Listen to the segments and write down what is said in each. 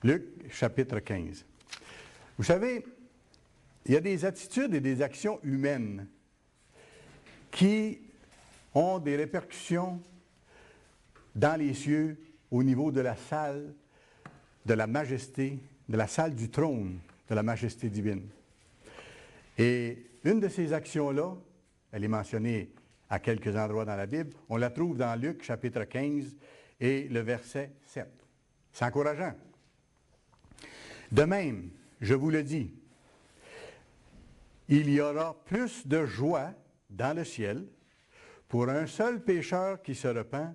Luc, chapitre 15. Vous savez, il y a des attitudes et des actions humaines qui ont des répercussions dans les cieux au niveau de la salle de la majesté, de la salle du trône de la majesté divine. Et une de ces actions-là, elle est mentionnée à quelques endroits dans la Bible, on la trouve dans Luc chapitre 15 et le verset 7. C'est encourageant. De même, je vous le dis, il y aura plus de joie dans le ciel pour un seul pécheur qui se repent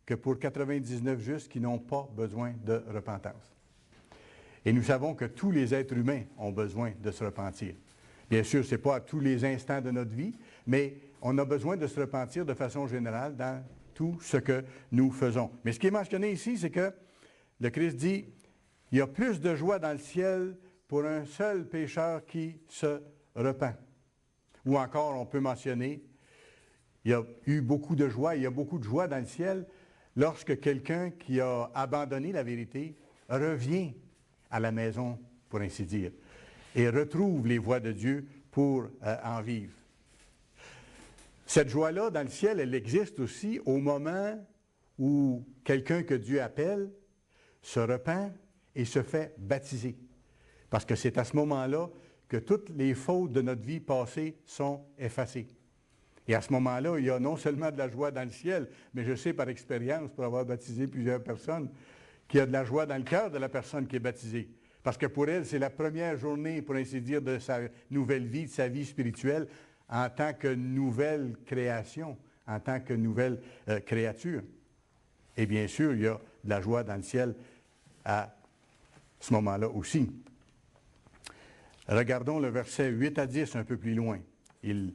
que pour 99 justes qui n'ont pas besoin de repentance. Et nous savons que tous les êtres humains ont besoin de se repentir. Bien sûr, ce n'est pas à tous les instants de notre vie, mais on a besoin de se repentir de façon générale dans tout ce que nous faisons. Mais ce qui est mentionné ici, c'est que le Christ dit, il y a plus de joie dans le ciel pour un seul pécheur qui se repent. Ou encore, on peut mentionner, il y a eu beaucoup de joie, il y a beaucoup de joie dans le ciel lorsque quelqu'un qui a abandonné la vérité revient à la maison, pour ainsi dire, et retrouve les voies de Dieu pour en vivre. Cette joie-là, dans le ciel, elle existe aussi au moment où quelqu'un que Dieu appelle se repent et se fait baptiser. Parce que c'est à ce moment-là que toutes les fautes de notre vie passée sont effacées. Et à ce moment-là, il y a non seulement de la joie dans le ciel, mais je sais par expérience, pour avoir baptisé plusieurs personnes, qu'il y a de la joie dans le cœur de la personne qui est baptisée. Parce que pour elle, c'est la première journée, pour ainsi dire, de sa nouvelle vie, de sa vie spirituelle, en tant que nouvelle création, en tant que nouvelle créature. Et bien sûr, il y a de la joie dans le ciel à ce moment-là aussi. Regardons le verset 8 à 10 un peu plus loin. Il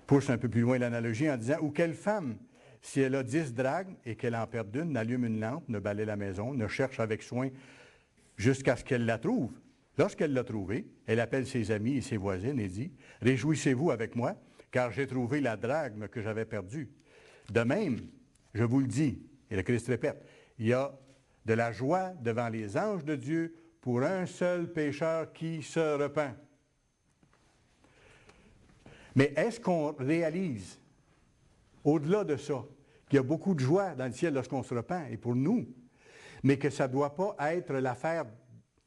pousse un peu plus loin l'analogie en disant « Ou quelle femme, si elle a 10 drachmes et qu'elle en perd une, n'allume une lampe, ne balaie la maison, ne cherche avec soin jusqu'à ce qu'elle la trouve. Lorsqu'elle l'a trouvée, elle appelle ses amis et ses voisines et dit « Réjouissez-vous avec moi, car j'ai trouvé la drachme que j'avais perdue. De même, je vous le dis, et le Christ répète, il y a de la joie devant les anges de Dieu pour un seul pécheur qui se repent. » Mais est-ce qu'on réalise, au-delà de ça, qu'il y a beaucoup de joie dans le ciel lorsqu'on se repent, et pour nous, mais que ça ne doit pas être l'affaire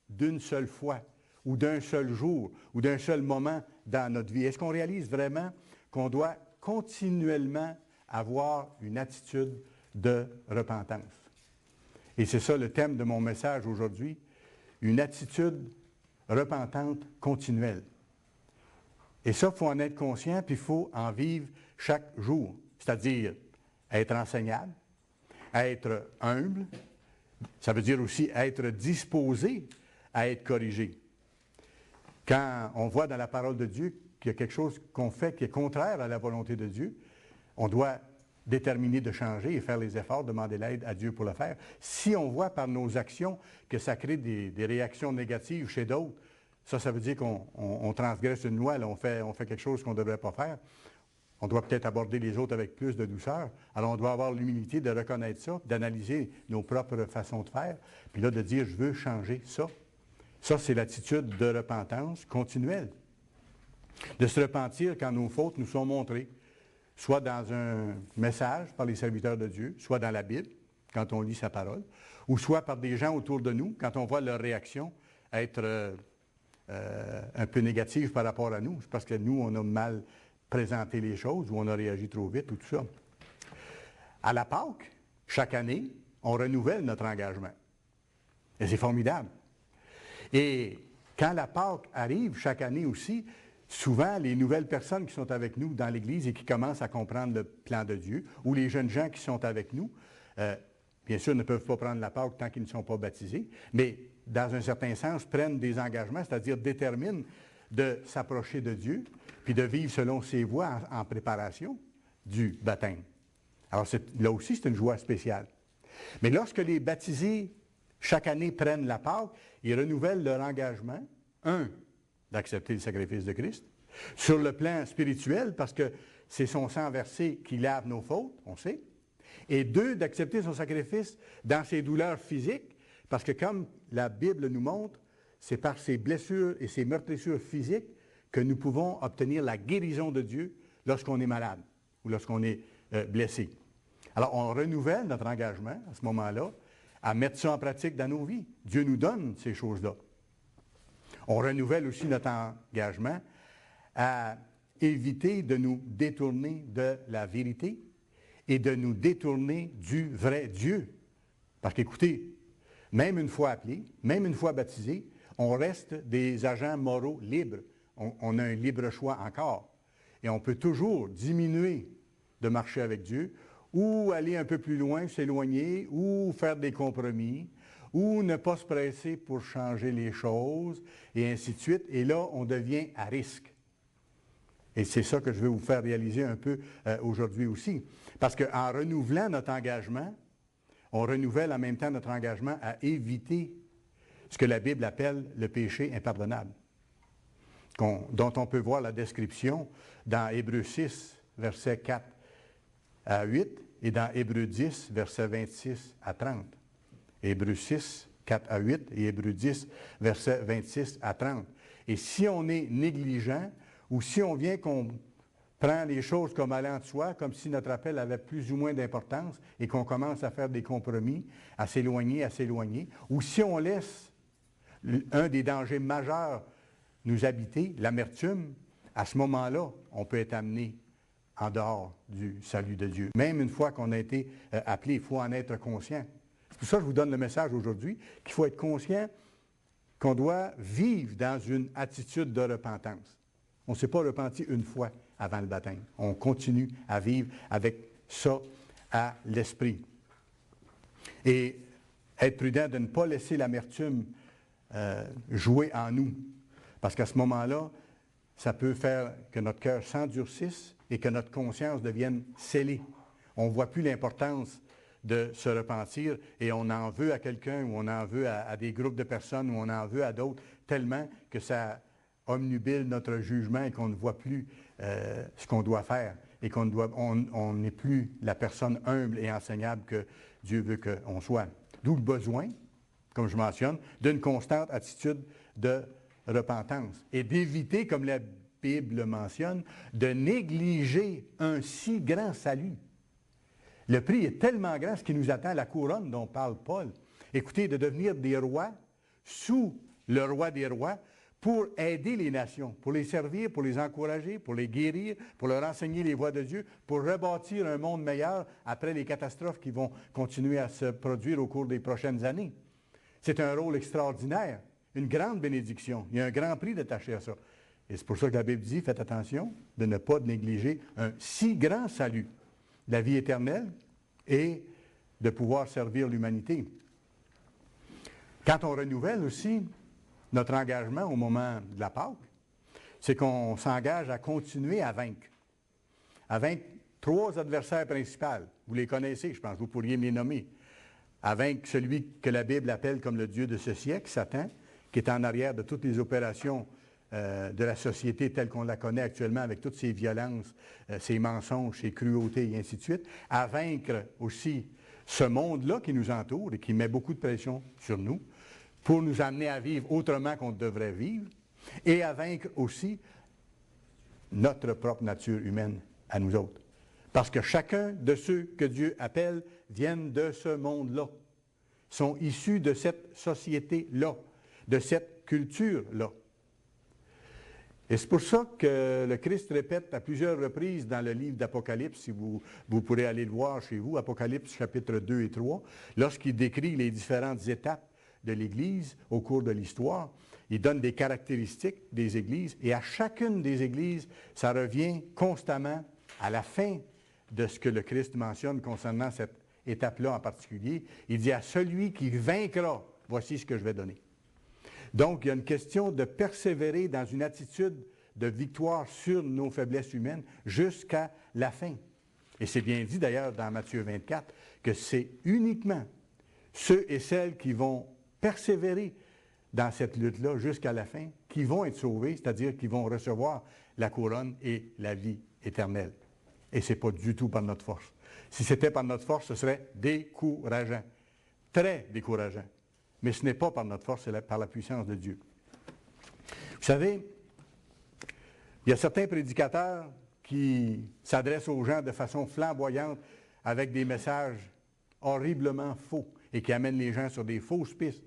d'une seule fois, ou d'un seul jour, ou d'un seul moment dans notre vie? Est-ce qu'on réalise vraiment qu'on doit continuellement avoir une attitude de repentance? Et c'est ça le thème de mon message aujourd'hui, une attitude repentante continuelle. Et ça, il faut en être conscient, puis il faut en vivre chaque jour. C'est-à-dire être enseignable, être humble, ça veut dire aussi être disposé à être corrigé. Quand on voit dans la parole de Dieu qu'il y a quelque chose qu'on fait qui est contraire à la volonté de Dieu, on doit déterminer de changer et faire les efforts, demander l'aide à Dieu pour le faire. Si on voit par nos actions que ça crée des réactions négatives chez d'autres, ça veut dire qu'on transgresse une loi, là, on fait quelque chose qu'on ne devrait pas faire. On doit peut-être aborder les autres avec plus de douceur. Alors, on doit avoir l'humilité de reconnaître ça, d'analyser nos propres façons de faire, puis là, de dire, je veux changer ça. Ça, c'est l'attitude de repentance continuelle. De se repentir quand nos fautes nous sont montrées, soit dans un message par les serviteurs de Dieu, soit dans la Bible, quand on lit sa parole, ou soit par des gens autour de nous, quand on voit leur réaction être un peu négative par rapport à nous. C'est parce que nous, on a mal présenté les choses, ou on a réagi trop vite, ou tout ça. À la Pâque, chaque année, on renouvelle notre engagement. Et c'est formidable. Et quand la Pâque arrive chaque année aussi, souvent, les nouvelles personnes qui sont avec nous dans l'Église et qui commencent à comprendre le plan de Dieu, ou les jeunes gens qui sont avec nous, bien sûr, ne peuvent pas prendre la Pâque tant qu'ils ne sont pas baptisés, mais dans un certain sens, prennent des engagements, c'est-à-dire déterminent de s'approcher de Dieu, puis de vivre selon ses voies en préparation du baptême. Alors là aussi, c'est une joie spéciale. Mais lorsque les baptisés, chaque année, prennent la Pâque, ils renouvellent leur engagement, d'accepter le sacrifice de Christ, sur le plan spirituel, parce que c'est son sang versé qui lave nos fautes, on sait, et 2, d'accepter son sacrifice dans ses douleurs physiques, Parce que comme la Bible nous montre, c'est par ces blessures et ces meurtrissures physiques que nous pouvons obtenir la guérison de Dieu lorsqu'on est malade ou lorsqu'on est blessé. Alors, on renouvelle notre engagement à ce moment-là à mettre ça en pratique dans nos vies. Dieu nous donne ces choses-là. On renouvelle aussi notre engagement à éviter de nous détourner de la vérité et de nous détourner du vrai Dieu. Parce qu'écoutez, même une fois appelé, même une fois baptisé, on reste des agents moraux libres. On a un libre choix encore. Et on peut toujours diminuer de marcher avec Dieu ou aller un peu plus loin, s'éloigner, ou faire des compromis, ou ne pas se presser pour changer les choses, et ainsi de suite. Et là, on devient à risque. Et c'est ça que je veux vous faire réaliser un peu aujourd'hui aussi. Parce qu'en renouvelant notre engagement, on renouvelle en même temps notre engagement à éviter ce que la Bible appelle le péché impardonnable, dont on peut voir la description dans Hébreux 6, versets 4 à 8, et dans Hébreux 10, versets 26 à 30. Hébreux 6, 4 à 8, et Hébreux 10, versets 26 à 30. Et si on est négligent, ou si on vient qu'on prend les choses comme allant de soi, comme si notre appel avait plus ou moins d'importance, et qu'on commence à faire des compromis, à s'éloigner, ou si on laisse un des dangers majeurs nous habiter, l'amertume, à ce moment-là, on peut être amené en dehors du salut de Dieu. Même une fois qu'on a été appelé, il faut en être conscient. C'est pour ça que je vous donne le message aujourd'hui, qu'il faut être conscient qu'on doit vivre dans une attitude de repentance. On ne s'est pas repenti une fois avant le baptême. On continue à vivre avec ça à l'esprit. Et être prudent de ne pas laisser l'amertume jouer en nous. Parce qu'à ce moment-là, ça peut faire que notre cœur s'endurcisse et que notre conscience devienne scellée. On ne voit plus l'importance de se repentir et on en veut à quelqu'un ou on en veut à des groupes de personnes ou on en veut à d'autres tellement que ça omnubile notre jugement et qu'on ne voit plus ce qu'on doit faire et on n'est plus la personne humble et enseignable que Dieu veut qu'on soit. D'où le besoin, comme je mentionne, d'une constante attitude de repentance et d'éviter, comme la Bible le mentionne, de négliger un si grand salut. Le prix est tellement grand, ce qui nous attend, la couronne dont parle Paul. Écoutez, de devenir des rois sous le roi des rois pour aider les nations, pour les servir, pour les encourager, pour les guérir, pour leur enseigner les voies de Dieu, pour rebâtir un monde meilleur après les catastrophes qui vont continuer à se produire au cours des prochaines années. C'est un rôle extraordinaire, une grande bénédiction. Il y a un grand prix d'attacher à ça. Et c'est pour ça que la Bible dit, faites attention de ne pas négliger un si grand salut, la vie éternelle et de pouvoir servir l'humanité. Quand on renouvelle aussi notre engagement au moment de la Pâque, c'est qu'on s'engage à continuer à vaincre. À vaincre 3 adversaires principaux. Vous les connaissez, je pense, vous pourriez me les nommer. À vaincre celui que la Bible appelle comme le Dieu de ce siècle, Satan, qui est en arrière de toutes les opérations de la société telle qu'on la connaît actuellement, avec toutes ses violences, ses mensonges, ses cruautés et ainsi de suite. À vaincre aussi ce monde-là qui nous entoure et qui met beaucoup de pression sur nous, pour nous amener à vivre autrement qu'on devrait vivre, et à vaincre aussi notre propre nature humaine à nous autres. Parce que chacun de ceux que Dieu appelle viennent de ce monde-là, sont issus de cette société-là, de cette culture-là. Et c'est pour ça que le Christ répète à plusieurs reprises dans le livre d'Apocalypse, si vous pourrez aller le voir chez vous, Apocalypse chapitre 2 et 3, lorsqu'il décrit les différentes étapes de l'Église au cours de l'histoire. Il donne des caractéristiques des Églises et à chacune des Églises, ça revient constamment à la fin de ce que le Christ mentionne concernant cette étape-là en particulier. Il dit à celui qui vaincra, voici ce que je vais donner. Donc, il y a une question de persévérer dans une attitude de victoire sur nos faiblesses humaines jusqu'à la fin. Et c'est bien dit d'ailleurs dans Matthieu 24 que c'est uniquement ceux et celles qui vont persévérer dans cette lutte-là jusqu'à la fin, qui vont être sauvés, c'est-à-dire qui vont recevoir la couronne et la vie éternelle. Et ce n'est pas du tout par notre force. Si c'était par notre force, ce serait décourageant, très décourageant. mais ce n'est pas par notre force, c'est par la puissance de Dieu. Vous savez, il y a certains prédicateurs qui s'adressent aux gens de façon flamboyante avec des messages horriblement faux et qui amènent les gens sur des fausses pistes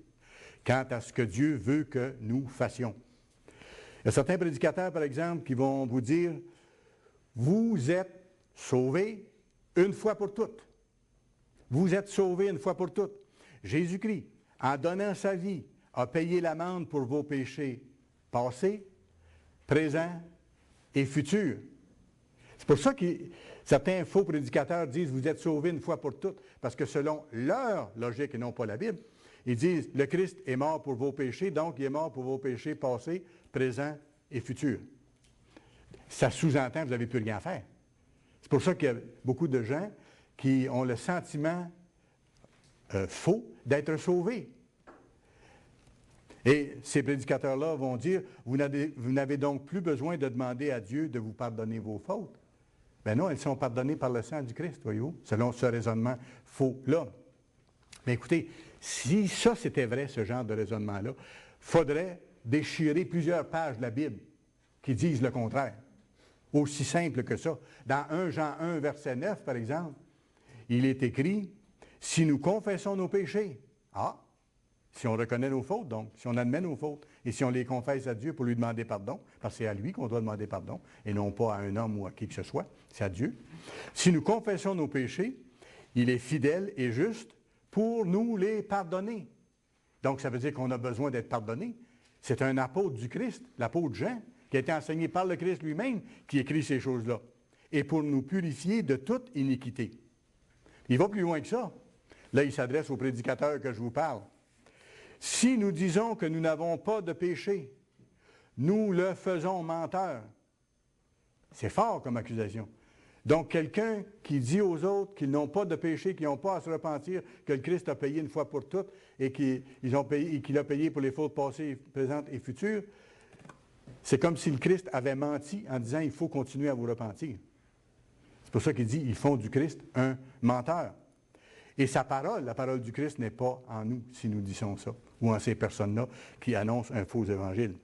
quant à ce que Dieu veut que nous fassions. Il y a certains prédicateurs, par exemple, qui vont vous dire « Vous êtes sauvés une fois pour toutes. Vous êtes sauvés une fois pour toutes. Jésus-Christ, en donnant sa vie, a payé l'amende pour vos péchés passés, présents et futurs. » C'est pour ça que certains faux prédicateurs disent « Vous êtes sauvés une fois pour toutes », parce que selon leur logique et non pas la Bible, ils disent « Le Christ est mort pour vos péchés, donc il est mort pour vos péchés passés, présents et futurs. » Ça sous-entend que vous n'avez plus rien à faire. C'est pour ça qu'il y a beaucoup de gens qui ont le sentiment faux d'être sauvés. Et ces prédicateurs-là vont dire, vous n'avez donc plus besoin de demander à Dieu de vous pardonner vos fautes. Ben non, elles sont pardonnées par le sang du Christ, voyez-vous, selon ce raisonnement faux-là. Mais écoutez, si ça c'était vrai, ce genre de raisonnement-là, il faudrait déchirer plusieurs pages de la Bible qui disent le contraire. Aussi simple que ça. Dans 1 Jean 1, verset 9, par exemple, il est écrit, « Si nous confessons nos péchés, si on reconnaît nos fautes, donc, si on admet nos fautes, et si on les confesse à Dieu pour lui demander pardon, parce que c'est à lui qu'on doit demander pardon, et non pas à un homme ou à qui que ce soit, c'est à Dieu. Si nous confessons nos péchés, il est fidèle et juste pour nous les pardonner. » Donc, ça veut dire qu'on a besoin d'être pardonné. C'est un apôtre du Christ, l'apôtre Jean, qui a été enseigné par le Christ lui-même, qui écrit ces choses-là. Et pour nous purifier de toute iniquité. Il va plus loin que ça. Là, il s'adresse aux prédicateurs que je vous parle. Si nous disons que nous n'avons pas de péché, nous le faisons menteur. C'est fort comme accusation. Donc, quelqu'un qui dit aux autres qu'ils n'ont pas de péché, qu'ils n'ont pas à se repentir, que le Christ a payé une fois pour toutes et qu'il a payé pour les fautes passées, présentes et futures, c'est comme si le Christ avait menti en disant « il faut continuer à vous repentir ». C'est pour ça qu'il dit « ils font du Christ un menteur ». Et sa parole, la parole du Christ, n'est pas en nous, si nous disons ça, ou en ces personnes-là qui annoncent un faux évangile.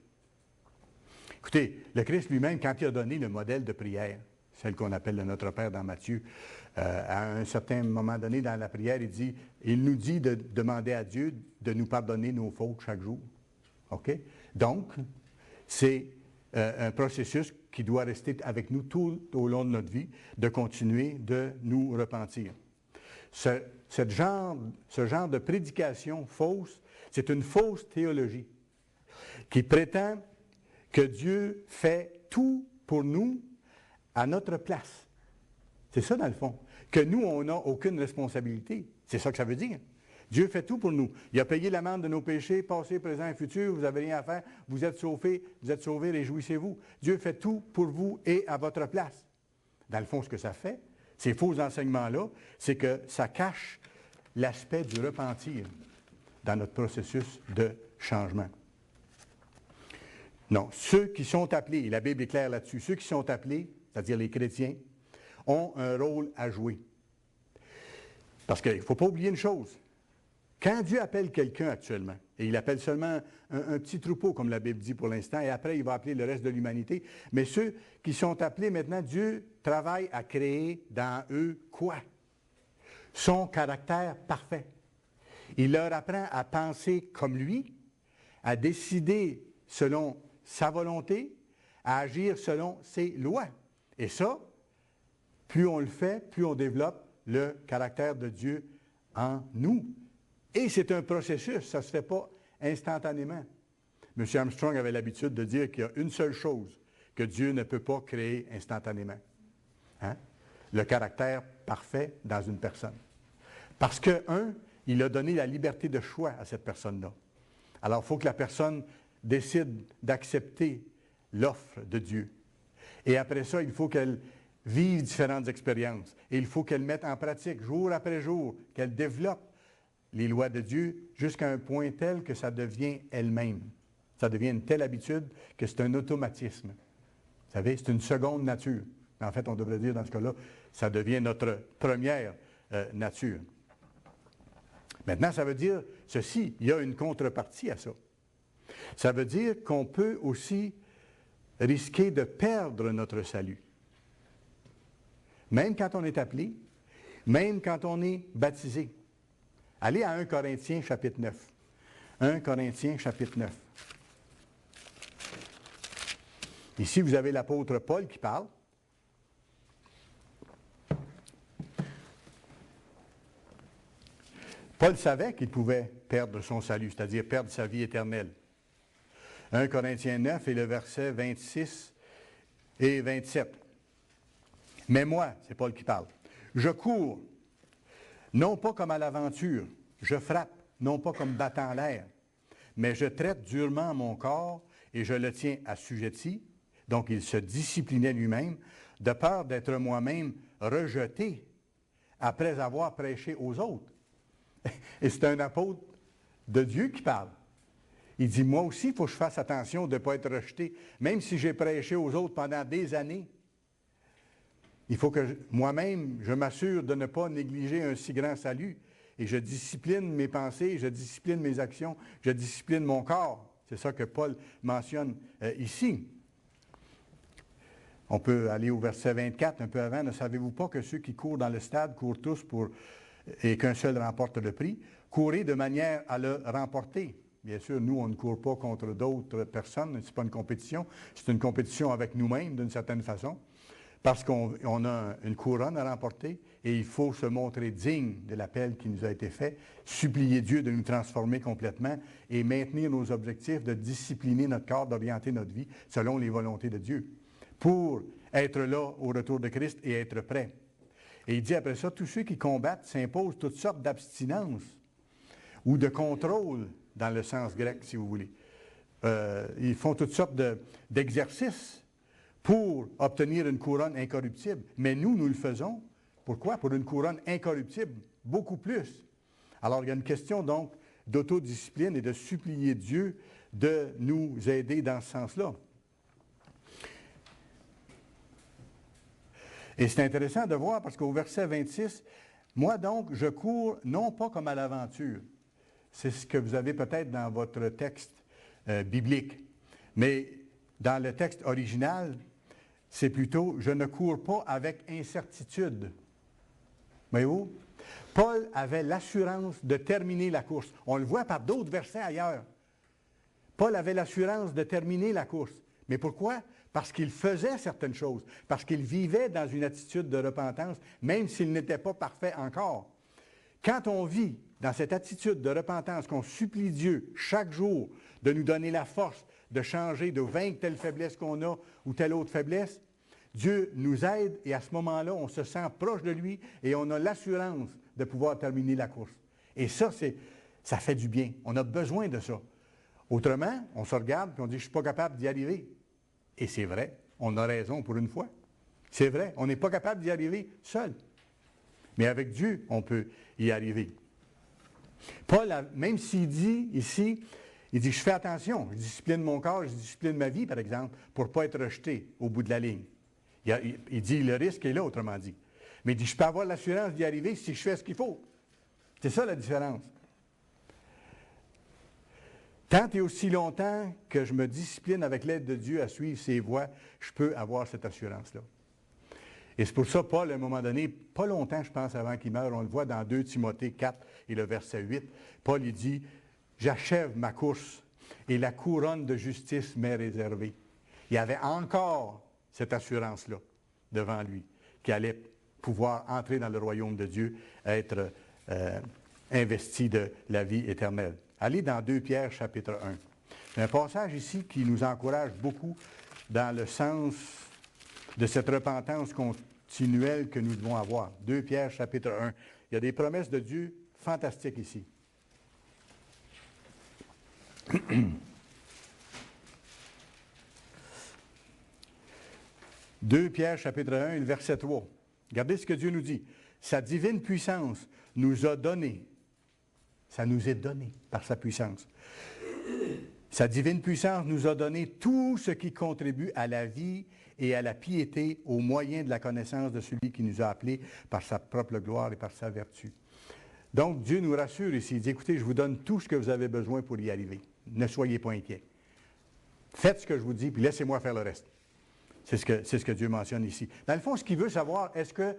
Écoutez, le Christ lui-même, quand il a donné le modèle de prière, celle qu'on appelle le Notre Père dans Matthieu, à un certain moment donné dans la prière, il nous dit de demander à Dieu de nous pardonner nos fautes chaque jour. OK? Donc, c'est un processus qui doit rester avec nous tout au long de notre vie, de continuer de nous repentir. Ce genre de prédication fausse, c'est une fausse théologie qui prétend que Dieu fait tout pour nous à notre place. C'est ça, dans le fond. Que nous, on n'a aucune responsabilité. C'est ça que ça veut dire. Dieu fait tout pour nous. Il a payé l'amende de nos péchés, passés, présents et futurs. Vous n'avez rien à faire. Vous êtes sauvés, réjouissez-vous. Dieu fait tout pour vous et à votre place. Dans le fond, ce que ça fait, ces faux enseignements-là, c'est que ça cache l'aspect du repentir dans notre processus de changement. Non, ceux qui sont appelés, et la Bible est claire là-dessus, ceux qui sont appelés, c'est-à-dire les chrétiens, ont un rôle à jouer. Parce qu'il ne faut pas oublier une chose. Quand Dieu appelle quelqu'un actuellement, et il appelle seulement un petit troupeau, comme la Bible dit pour l'instant, et après il va appeler le reste de l'humanité, mais ceux qui sont appelés maintenant, Dieu travaille à créer dans eux quoi? Son caractère parfait. Il leur apprend à penser comme lui, à décider selon sa volonté, à agir selon ses lois. Et ça, plus on le fait, plus on développe le caractère de Dieu en nous. Et c'est un processus, ça ne se fait pas instantanément. M. Armstrong avait l'habitude de dire qu'il y a une seule chose que Dieu ne peut pas créer instantanément. Hein? Le caractère parfait dans une personne. Parce que, il a donné la liberté de choix à cette personne-là. Alors, il faut que la personne décide d'accepter l'offre de Dieu. Et après ça, il faut qu'elle vive différentes expériences. Et il faut qu'elle mette en pratique, jour après jour, qu'elle développe les lois de Dieu jusqu'à un point tel que ça devient elle-même. Ça devient une telle habitude que c'est un automatisme. Vous savez, c'est une seconde nature. En fait, on devrait dire dans ce cas-là, ça devient notre première nature. Maintenant, ça veut dire ceci, il y a une contrepartie à ça. Ça veut dire qu'on peut aussi risquer de perdre notre salut. Même quand on est appelé, même quand on est baptisé. Allez à 1 Corinthiens chapitre 9. 1 Corinthiens chapitre 9. Ici, vous avez l'apôtre Paul qui parle. Paul savait qu'il pouvait perdre son salut, c'est-à-dire perdre sa vie éternelle. 1 Corinthiens 9 et le verset 26 et 27. Mais moi, c'est Paul qui parle, je cours, non pas comme à l'aventure, je frappe, non pas comme battant l'air, mais je traite durement mon corps et je le tiens assujetti. Donc, il se disciplinait lui-même, de peur d'être moi-même rejeté après avoir prêché aux autres. Et c'est un apôtre de Dieu qui parle. Il dit, moi aussi, il faut que je fasse attention de ne pas être rejeté, même si j'ai prêché aux autres pendant des années. Il faut que moi-même, je m'assure de ne pas négliger un si grand salut. Et je discipline mes pensées, je discipline mes actions, je discipline mon corps. C'est ça que Paul mentionne ici. On peut aller au verset 24, un peu avant. Ne savez-vous pas que ceux qui courent dans le stade courent tous et qu'un seul remporte le prix? Courez de manière à le remporter. Bien sûr, nous, on ne court pas contre d'autres personnes. Ce n'est pas une compétition. C'est une compétition avec nous-mêmes, d'une certaine façon. Parce qu'on a une couronne à remporter et il faut se montrer digne de l'appel qui nous a été fait, supplier Dieu de nous transformer complètement et maintenir nos objectifs, de discipliner notre corps, d'orienter notre vie selon les volontés de Dieu, pour être là au retour de Christ et être prêt. Et il dit après ça, tous ceux qui combattent s'imposent toutes sortes d'abstinences ou de contrôle, dans le sens grec, si vous voulez. Ils font toutes sortes d'exercices pour obtenir une couronne incorruptible. Mais nous le faisons. Pourquoi? Pour une couronne incorruptible, beaucoup plus. Alors, il y a une question donc d'autodiscipline et de supplier Dieu de nous aider dans ce sens-là. Et c'est intéressant de voir parce qu'au verset 26, « Moi donc, je cours non pas comme à l'aventure. » C'est ce que vous avez peut-être dans votre texte biblique. Mais dans le texte original, c'est plutôt « Je ne cours pas avec incertitude. » Voyez-vous? Paul avait l'assurance de terminer la course. On le voit par d'autres versets ailleurs. Paul avait l'assurance de terminer la course. Mais pourquoi? Parce qu'il faisait certaines choses, parce qu'il vivait dans une attitude de repentance, même s'il n'était pas parfait encore. Quand on vit dans cette attitude de repentance, qu'on supplie Dieu chaque jour de nous donner la force de changer, de vaincre telle faiblesse qu'on a ou telle autre faiblesse, Dieu nous aide et à ce moment-là, on se sent proche de lui et on a l'assurance de pouvoir terminer la course. Et ça fait du bien. On a besoin de ça. Autrement, on se regarde et on dit « je ne suis pas capable d'y arriver ». Et c'est vrai, on a raison pour une fois. C'est vrai, on n'est pas capable d'y arriver seul. Mais avec Dieu, on peut y arriver. Paul, même s'il dit ici, il dit, je fais attention, je discipline mon corps, je discipline ma vie, par exemple, pour ne pas être rejeté au bout de la ligne. Il dit, le risque est là, autrement dit. Mais il dit, je peux avoir l'assurance d'y arriver si je fais ce qu'il faut. C'est ça la différence. Tant et aussi longtemps que je me discipline avec l'aide de Dieu à suivre ses voies, je peux avoir cette assurance-là. Et c'est pour ça, Paul, à un moment donné, pas longtemps, je pense, avant qu'il meure, on le voit dans 2 Timothée 4 et le verset 8, Paul, il dit, « J'achève ma course et la couronne de justice m'est réservée. » Il y avait encore cette assurance-là devant lui, qu'il allait pouvoir entrer dans le royaume de Dieu, être investi de la vie éternelle. Allez dans 2 Pierre, chapitre 1. C'est un passage ici qui nous encourage beaucoup dans le sens de cette repentance continuelle que nous devons avoir. 2 Pierre, chapitre 1. Il y a des promesses de Dieu fantastiques ici. 2 Pierre, chapitre 1, et le verset 3. Regardez ce que Dieu nous dit. Sa divine puissance nous a donné. Ça nous est donné par sa puissance. Sa divine puissance nous a donné tout ce qui contribue à la vie et à la piété au moyen de la connaissance de celui qui nous a appelés par sa propre gloire et par sa vertu. Donc, Dieu nous rassure ici. Il dit, écoutez, je vous donne tout ce que vous avez besoin pour y arriver. Ne soyez pas inquiets. Faites ce que je vous dis, puis laissez-moi faire le reste. C'est ce que Dieu mentionne ici. Dans le fond, ce qu'il veut savoir, est-ce que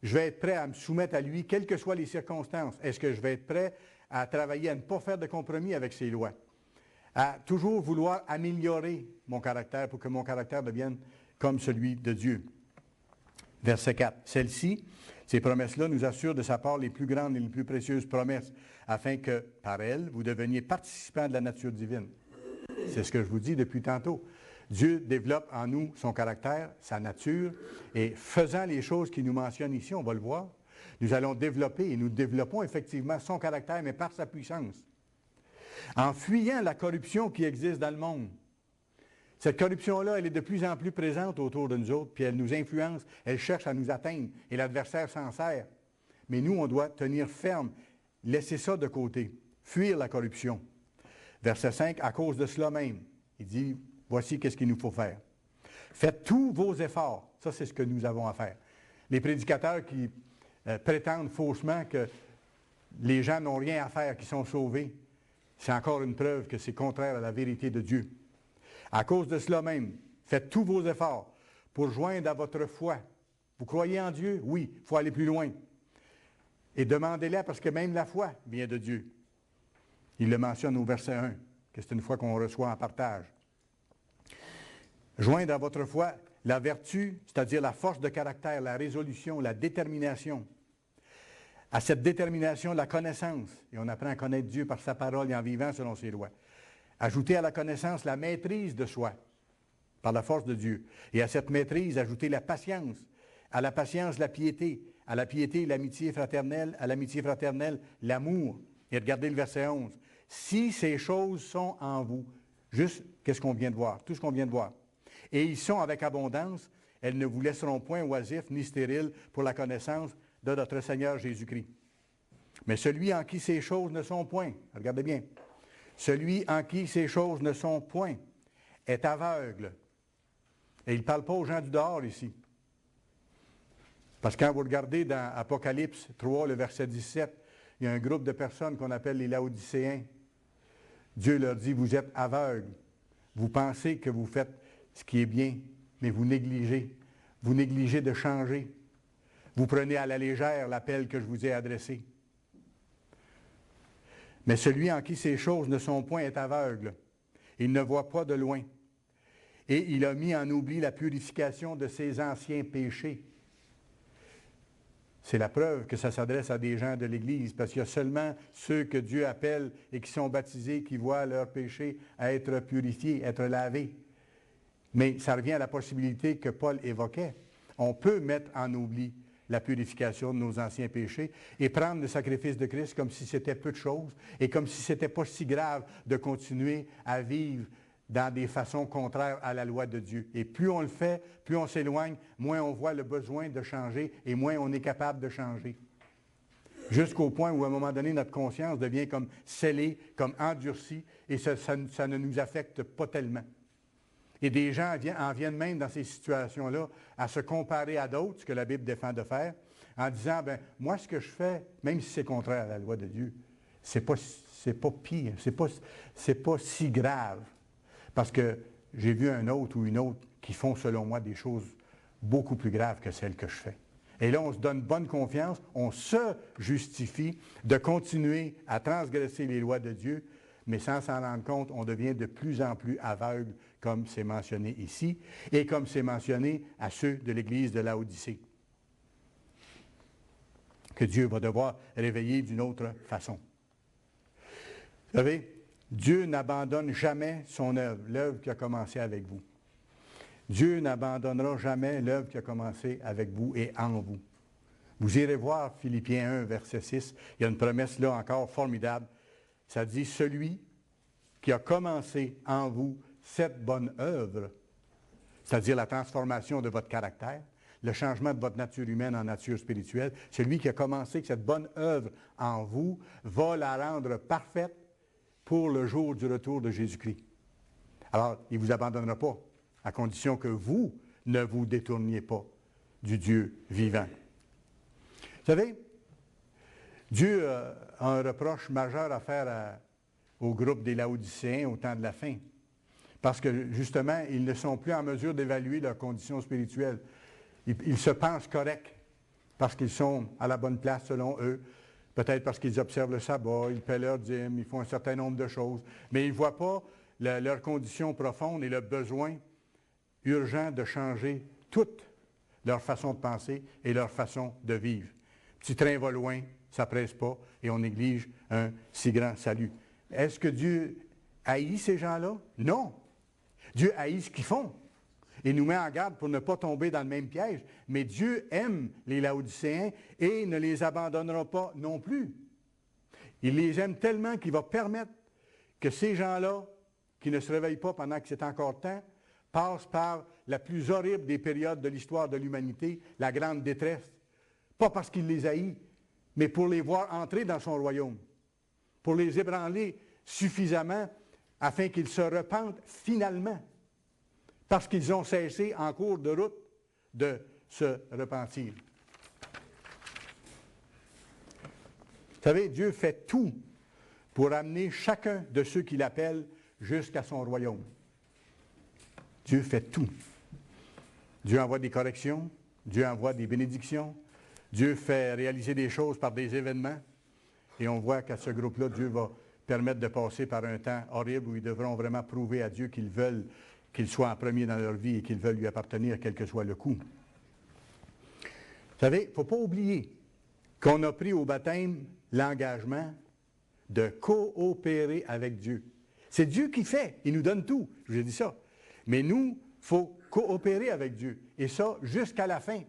je vais être prêt à me soumettre à lui, quelles que soient les circonstances? Est-ce que je vais être prêt à travailler, à ne pas faire de compromis avec ses lois? À toujours vouloir améliorer mon caractère pour que mon caractère devienne comme celui de Dieu. Verset 4. Celle-ci, ces promesses-là, nous assurent de sa part les plus grandes et les plus précieuses promesses, afin que, par elles, vous deveniez participants de la nature divine. C'est ce que je vous dis depuis tantôt. Dieu développe en nous son caractère, sa nature, et faisant les choses qu'il nous mentionne ici, on va le voir, nous allons développer, et nous développons effectivement son caractère, mais par sa puissance. En fuyant la corruption qui existe dans le monde. Cette corruption-là, elle est de plus en plus présente autour de nous autres, puis elle nous influence, elle cherche à nous atteindre, et l'adversaire s'en sert. Mais nous, on doit tenir ferme, laisser ça de côté, fuir la corruption. Verset 5, à cause de cela même, il dit, voici qu'est-ce qu'il nous faut faire. Faites tous vos efforts. Ça, c'est ce que nous avons à faire. Les prédicateurs qui prétendent faussement que les gens n'ont rien à faire, qu'ils sont sauvés, c'est encore une preuve que c'est contraire à la vérité de Dieu. À cause de cela même, faites tous vos efforts pour joindre à votre foi. Vous croyez en Dieu? Oui, il faut aller plus loin. Et demandez-la parce que même la foi vient de Dieu. Il le mentionne au verset 1, que c'est une foi qu'on reçoit en partage. Joindre à votre foi la vertu, c'est-à-dire la force de caractère, la résolution, la détermination. À cette détermination, la connaissance. Et on apprend à connaître Dieu par sa parole et en vivant selon ses lois. Ajoutez à la connaissance la maîtrise de soi, par la force de Dieu. Et à cette maîtrise, ajoutez la patience. À la patience, la piété. À la piété, l'amitié fraternelle. À l'amitié fraternelle, l'amour. Et regardez le verset 11. Si ces choses sont en vous, juste qu'est-ce qu'on vient de voir, tout ce qu'on vient de voir, et ils sont avec abondance, elles ne vous laisseront point oisifs ni stériles pour la connaissance de notre Seigneur Jésus-Christ. Mais celui en qui ces choses ne sont point, regardez bien, celui en qui ces choses ne sont point est aveugle. Et il ne parle pas aux gens du dehors ici. Parce que quand vous regardez dans Apocalypse 3, le verset 17, il y a un groupe de personnes qu'on appelle les Laodicéens. Dieu leur dit, vous êtes aveugles. Vous pensez que vous faites ce qui est bien, mais vous négligez. Vous négligez de changer. Vous prenez à la légère l'appel que je vous ai adressé. Mais celui en qui ces choses ne sont point est aveugle. Il ne voit pas de loin. Et il a mis en oubli la purification de ses anciens péchés. C'est la preuve que ça s'adresse à des gens de l'Église, parce qu'il y a seulement ceux que Dieu appelle et qui sont baptisés, qui voient leurs péchés être purifiés, être lavés. Mais ça revient à la possibilité que Paul évoquait. On peut mettre en oubli la purification de nos anciens péchés et prendre le sacrifice de Christ comme si c'était peu de choses et comme si ce n'était pas si grave de continuer à vivre dans des façons contraires à la loi de Dieu. Et plus on le fait, plus on s'éloigne, moins on voit le besoin de changer et moins on est capable de changer. Jusqu'au point où, à un moment donné, notre conscience devient comme scellée, comme endurcie, et ça ne nous affecte pas tellement. Et des gens en viennent même dans ces situations-là à se comparer à d'autres, ce que la Bible défend de faire, en disant, ben moi, ce que je fais, même si c'est contraire à la loi de Dieu, c'est pas pire, c'est pas si grave. Parce que j'ai vu un autre ou une autre qui font, selon moi, des choses beaucoup plus graves que celles que je fais. Et là, on se donne bonne confiance, on se justifie de continuer à transgresser les lois de Dieu, mais sans s'en rendre compte, on devient de plus en plus aveugle, comme c'est mentionné ici, et comme c'est mentionné à ceux de l'Église de Laodicée, que Dieu va devoir réveiller d'une autre façon. Vous savez, Dieu n'abandonne jamais son œuvre, l'œuvre qui a commencé avec vous. Dieu n'abandonnera jamais l'œuvre qui a commencé avec vous et en vous. Vous irez voir Philippiens 1, verset 6. Il y a une promesse là encore formidable. Ça dit, celui qui a commencé en vous cette bonne œuvre, c'est-à-dire la transformation de votre caractère, le changement de votre nature humaine en nature spirituelle, celui qui a commencé cette bonne œuvre en vous va la rendre parfaite pour le jour du retour de Jésus-Christ. Alors, il ne vous abandonnera pas, à condition que vous ne vous détourniez pas du Dieu vivant. Vous savez, Dieu a un reproche majeur à faire au groupe des Laodicéens au temps de la fin. Parce que, justement, ils ne sont plus en mesure d'évaluer leur condition spirituelle. Ils se pensent corrects parce qu'ils sont à la bonne place selon eux. Peut-être parce qu'ils observent le sabbat, ils paient leur dîme, ils font un certain nombre de choses. Mais ils ne voient pas leur condition profonde et le besoin urgent de changer toute leur façon de penser et leur façon de vivre. Petit train va loin, ça ne presse pas et on néglige un si grand salut. Est-ce que Dieu haït ces gens-là? Non. Dieu haït ce qu'ils font. Il nous met en garde pour ne pas tomber dans le même piège. Mais Dieu aime les Laodicéens et ne les abandonnera pas non plus. Il les aime tellement qu'il va permettre que ces gens-là, qui ne se réveillent pas pendant que c'est encore temps, passent par la plus horrible des périodes de l'histoire de l'humanité, la grande détresse. Pas parce qu'il les haït, mais pour les voir entrer dans son royaume, pour les ébranler suffisamment afin qu'ils se repentent finalement, parce qu'ils ont cessé en cours de route de se repentir. Vous savez, Dieu fait tout pour amener chacun de ceux qu'il appelle jusqu'à son royaume. Dieu fait tout. Dieu envoie des corrections, Dieu envoie des bénédictions, Dieu fait réaliser des choses par des événements, et on voit qu'à ce groupe-là, Dieu va permettre de passer par un temps horrible où ils devront vraiment prouver à Dieu qu'ils veulent qu'il soit en premier dans leur vie et qu'ils veulent lui appartenir, quel que soit le coût. Vous savez, il ne faut pas oublier qu'on a pris au baptême l'engagement de coopérer avec Dieu. C'est Dieu qui fait, il nous donne tout, je vous ai dit ça. Mais nous, il faut coopérer avec Dieu. Et ça, jusqu'à la fin.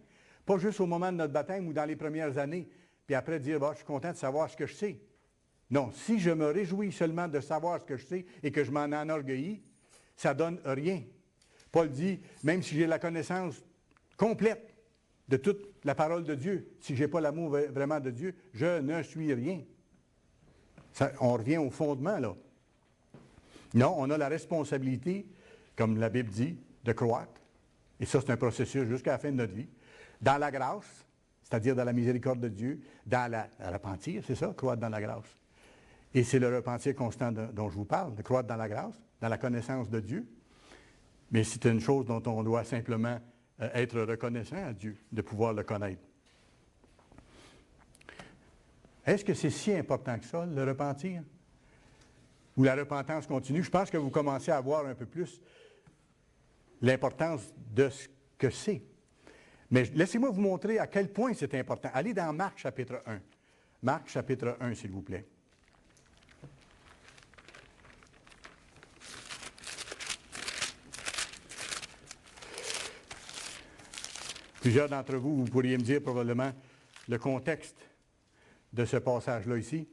Pas juste au moment de notre baptême ou dans les premières années, puis après dire, bah, je suis content de savoir ce que je sais. Non, si je me réjouis seulement de savoir ce que je sais et que je m'en enorgueillis, ça ne donne rien. Paul dit, même si j'ai la connaissance complète de toute la parole de Dieu, si je n'ai pas l'amour vraiment de Dieu, je ne suis rien. Ça, on revient au fondement, là. Non, on a la responsabilité, comme la Bible dit, de croître. Et ça, c'est un processus jusqu'à la fin de notre vie. Dans la grâce, c'est-à-dire dans la miséricorde de Dieu, dans la repentir, c'est ça, croître dans la grâce. Et c'est le repentir constant dont je vous parle, de croître dans la grâce, dans la connaissance de Dieu. Mais c'est une chose dont on doit simplement être reconnaissant à Dieu, de pouvoir le connaître. Est-ce que c'est si important que ça, le repentir? Ou la repentance continue? Je pense que vous commencez à voir un peu plus l'importance de ce que c'est. Mais laissez-moi vous montrer à quel point c'est important. Allez dans Marc chapitre 1. Marc chapitre 1, s'il vous plaît. Plusieurs d'entre vous, vous pourriez me dire probablement le contexte de ce passage-là ici.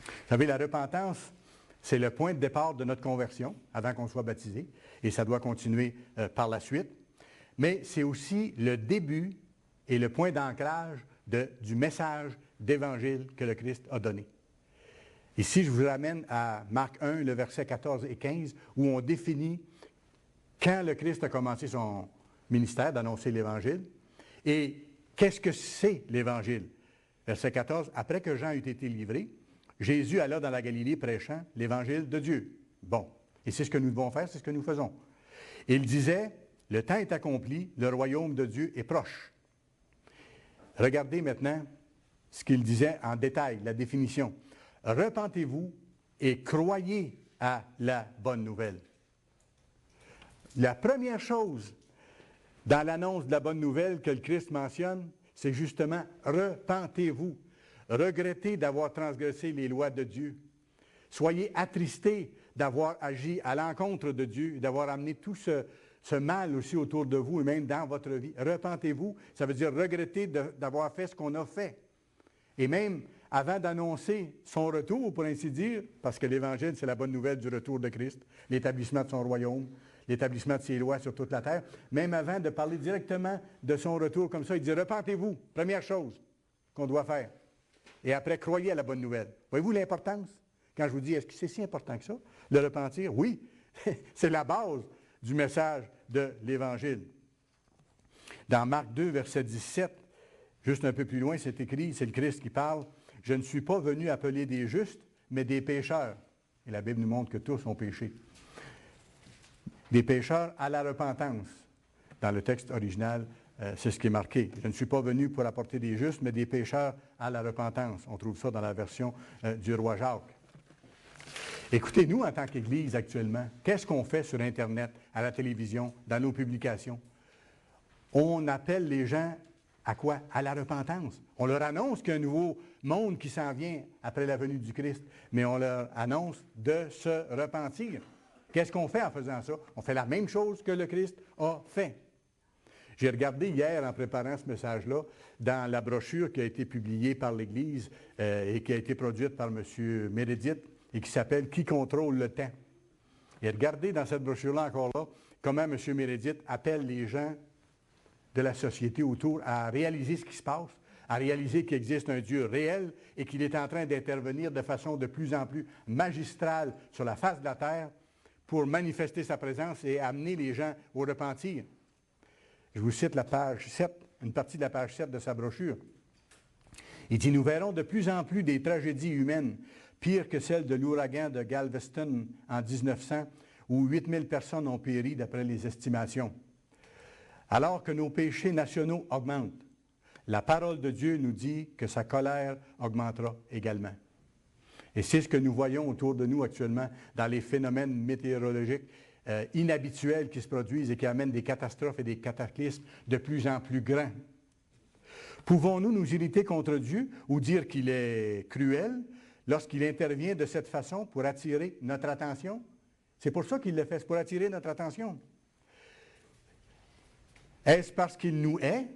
Vous savez, la repentance, c'est le point de départ de notre conversion, avant qu'on soit baptisé, et ça doit continuer par la suite. Mais c'est aussi le début et le point d'ancrage du message d'évangile que le Christ a donné. Ici, je vous ramène à Marc 1, le verset 14 et 15, où on définit quand le Christ a commencé son ministère d'annoncer l'Évangile et qu'est-ce que c'est l'Évangile. Verset 14, après que Jean eut été livré, Jésus alla dans la Galilée prêchant l'Évangile de Dieu. Bon, et c'est ce que nous devons faire, c'est ce que nous faisons. Il disait, le temps est accompli, le royaume de Dieu est proche. Regardez maintenant ce qu'il disait en détail, la définition. Repentez-vous et croyez à la bonne nouvelle. La première chose dans l'annonce de la bonne nouvelle que le Christ mentionne, c'est justement repentez-vous. Regrettez d'avoir transgressé les lois de Dieu. Soyez attristés d'avoir agi à l'encontre de Dieu, d'avoir amené tout ce mal aussi autour de vous et même dans votre vie. Repentez-vous, ça veut dire regretter d'avoir fait ce qu'on a fait. Et même avant d'annoncer son retour, pour ainsi dire, parce que l'Évangile, c'est la bonne nouvelle du retour de Christ, l'établissement de son royaume, l'établissement de ses lois sur toute la terre, même avant de parler directement de son retour comme ça, il dit « Repentez-vous », première chose qu'on doit faire. Et après, croyez à la bonne nouvelle. Voyez-vous l'importance? Quand je vous dis, est-ce que c'est si important que ça, le repentir? Oui, c'est la base du message de l'Évangile. Dans Marc 2, verset 17, juste un peu plus loin, c'est écrit, c'est le Christ qui parle, « Je ne suis pas venu appeler des justes, mais des pécheurs. » Et la Bible nous montre que tous ont péché. Des pécheurs à la repentance. Dans le texte original, c'est ce qui est marqué. « Je ne suis pas venu pour apporter des justes, mais des pécheurs à la repentance. » On trouve ça dans la version du roi Jacques. Écoutez, nous, en tant qu'Église actuellement, qu'est-ce qu'on fait sur Internet, à la télévision, dans nos publications? On appelle les gens à quoi? À la repentance. On leur annonce qu'il y a un nouveau monde qui s'en vient après la venue du Christ, mais on leur annonce de se repentir. Qu'est-ce qu'on fait en faisant ça? On fait la même chose que le Christ a fait. J'ai regardé hier, en préparant ce message-là, dans la brochure qui a été publiée par l'Église et qui a été produite par M. Meredith et qui s'appelle « Qui contrôle le temps ». Et regardez dans cette brochure-là encore là, comment M. Meredith appelle les gens de la société autour à réaliser ce qui se passe, à réaliser qu'il existe un Dieu réel et qu'il est en train d'intervenir de façon de plus en plus magistrale sur la face de la terre pour manifester sa présence et amener les gens au repentir. Je vous cite la page 7, une partie de la page 7 de sa brochure. Il dit « Nous verrons de plus en plus des tragédies humaines, pires que celle de l'ouragan de Galveston en 1900, où 8000 personnes ont péri d'après les estimations. Alors que nos péchés nationaux augmentent, la parole de Dieu nous dit que sa colère augmentera également. » Et c'est ce que nous voyons autour de nous actuellement dans les phénomènes météorologiques inhabituels qui se produisent et qui amènent des catastrophes et des cataclysmes de plus en plus grands. Pouvons-nous nous irriter contre Dieu ou dire qu'il est cruel lorsqu'il intervient de cette façon pour attirer notre attention? C'est pour ça qu'il le fait, c'est pour attirer notre attention. Est-ce parce qu'il nous hait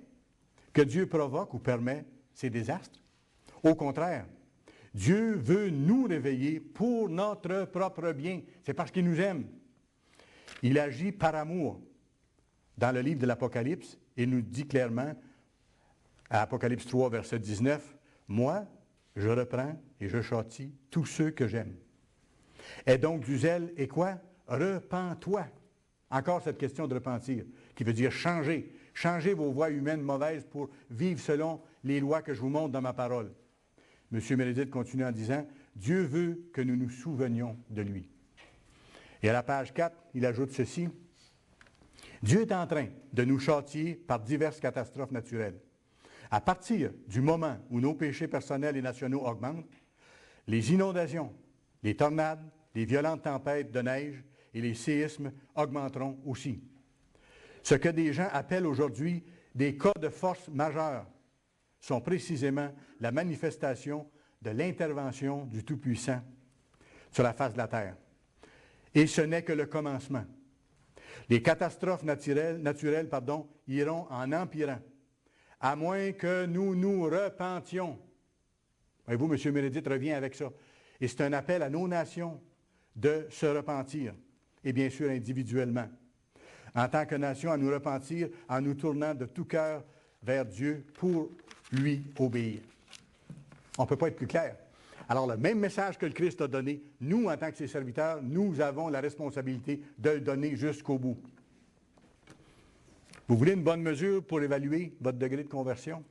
que Dieu provoque ou permet ces désastres? Au contraire, Dieu veut nous réveiller pour notre propre bien. C'est parce qu'il nous aime. Il agit par amour. Dans le livre de l'Apocalypse, il nous dit clairement, à Apocalypse 3, verset 19, « Moi, je reprends et je châtie tous ceux que j'aime. » Et donc du zèle et quoi? Repens-toi. Encore cette question de repentir, qui veut dire changer. Changez vos voies humaines mauvaises pour vivre selon les lois que je vous montre dans ma parole. M. Meredith continue en disant, « Dieu veut que nous nous souvenions de lui. » Et à la page 4, il ajoute ceci, « Dieu est en train de nous châtier par diverses catastrophes naturelles. À partir du moment où nos péchés personnels et nationaux augmentent, les inondations, les tornades, les violentes tempêtes de neige et les séismes augmenteront aussi. Ce que des gens appellent aujourd'hui des cas de force majeure sont précisément la manifestation de l'intervention du Tout-Puissant sur la face de la terre. Et ce n'est que le commencement. Les catastrophes naturelles, iront en empirant, à moins que nous nous repentions. Voyez-vous, M. Meredith revient avec ça. Et c'est un appel à nos nations de se repentir, et bien sûr individuellement. En tant que nation, à nous repentir en nous tournant de tout cœur vers Dieu pour lui obéir. On ne peut pas être plus clair. Alors, le même message que le Christ a donné, nous, en tant que ses serviteurs, nous avons la responsabilité de le donner jusqu'au bout. Vous voulez une bonne mesure pour évaluer votre degré de conversion?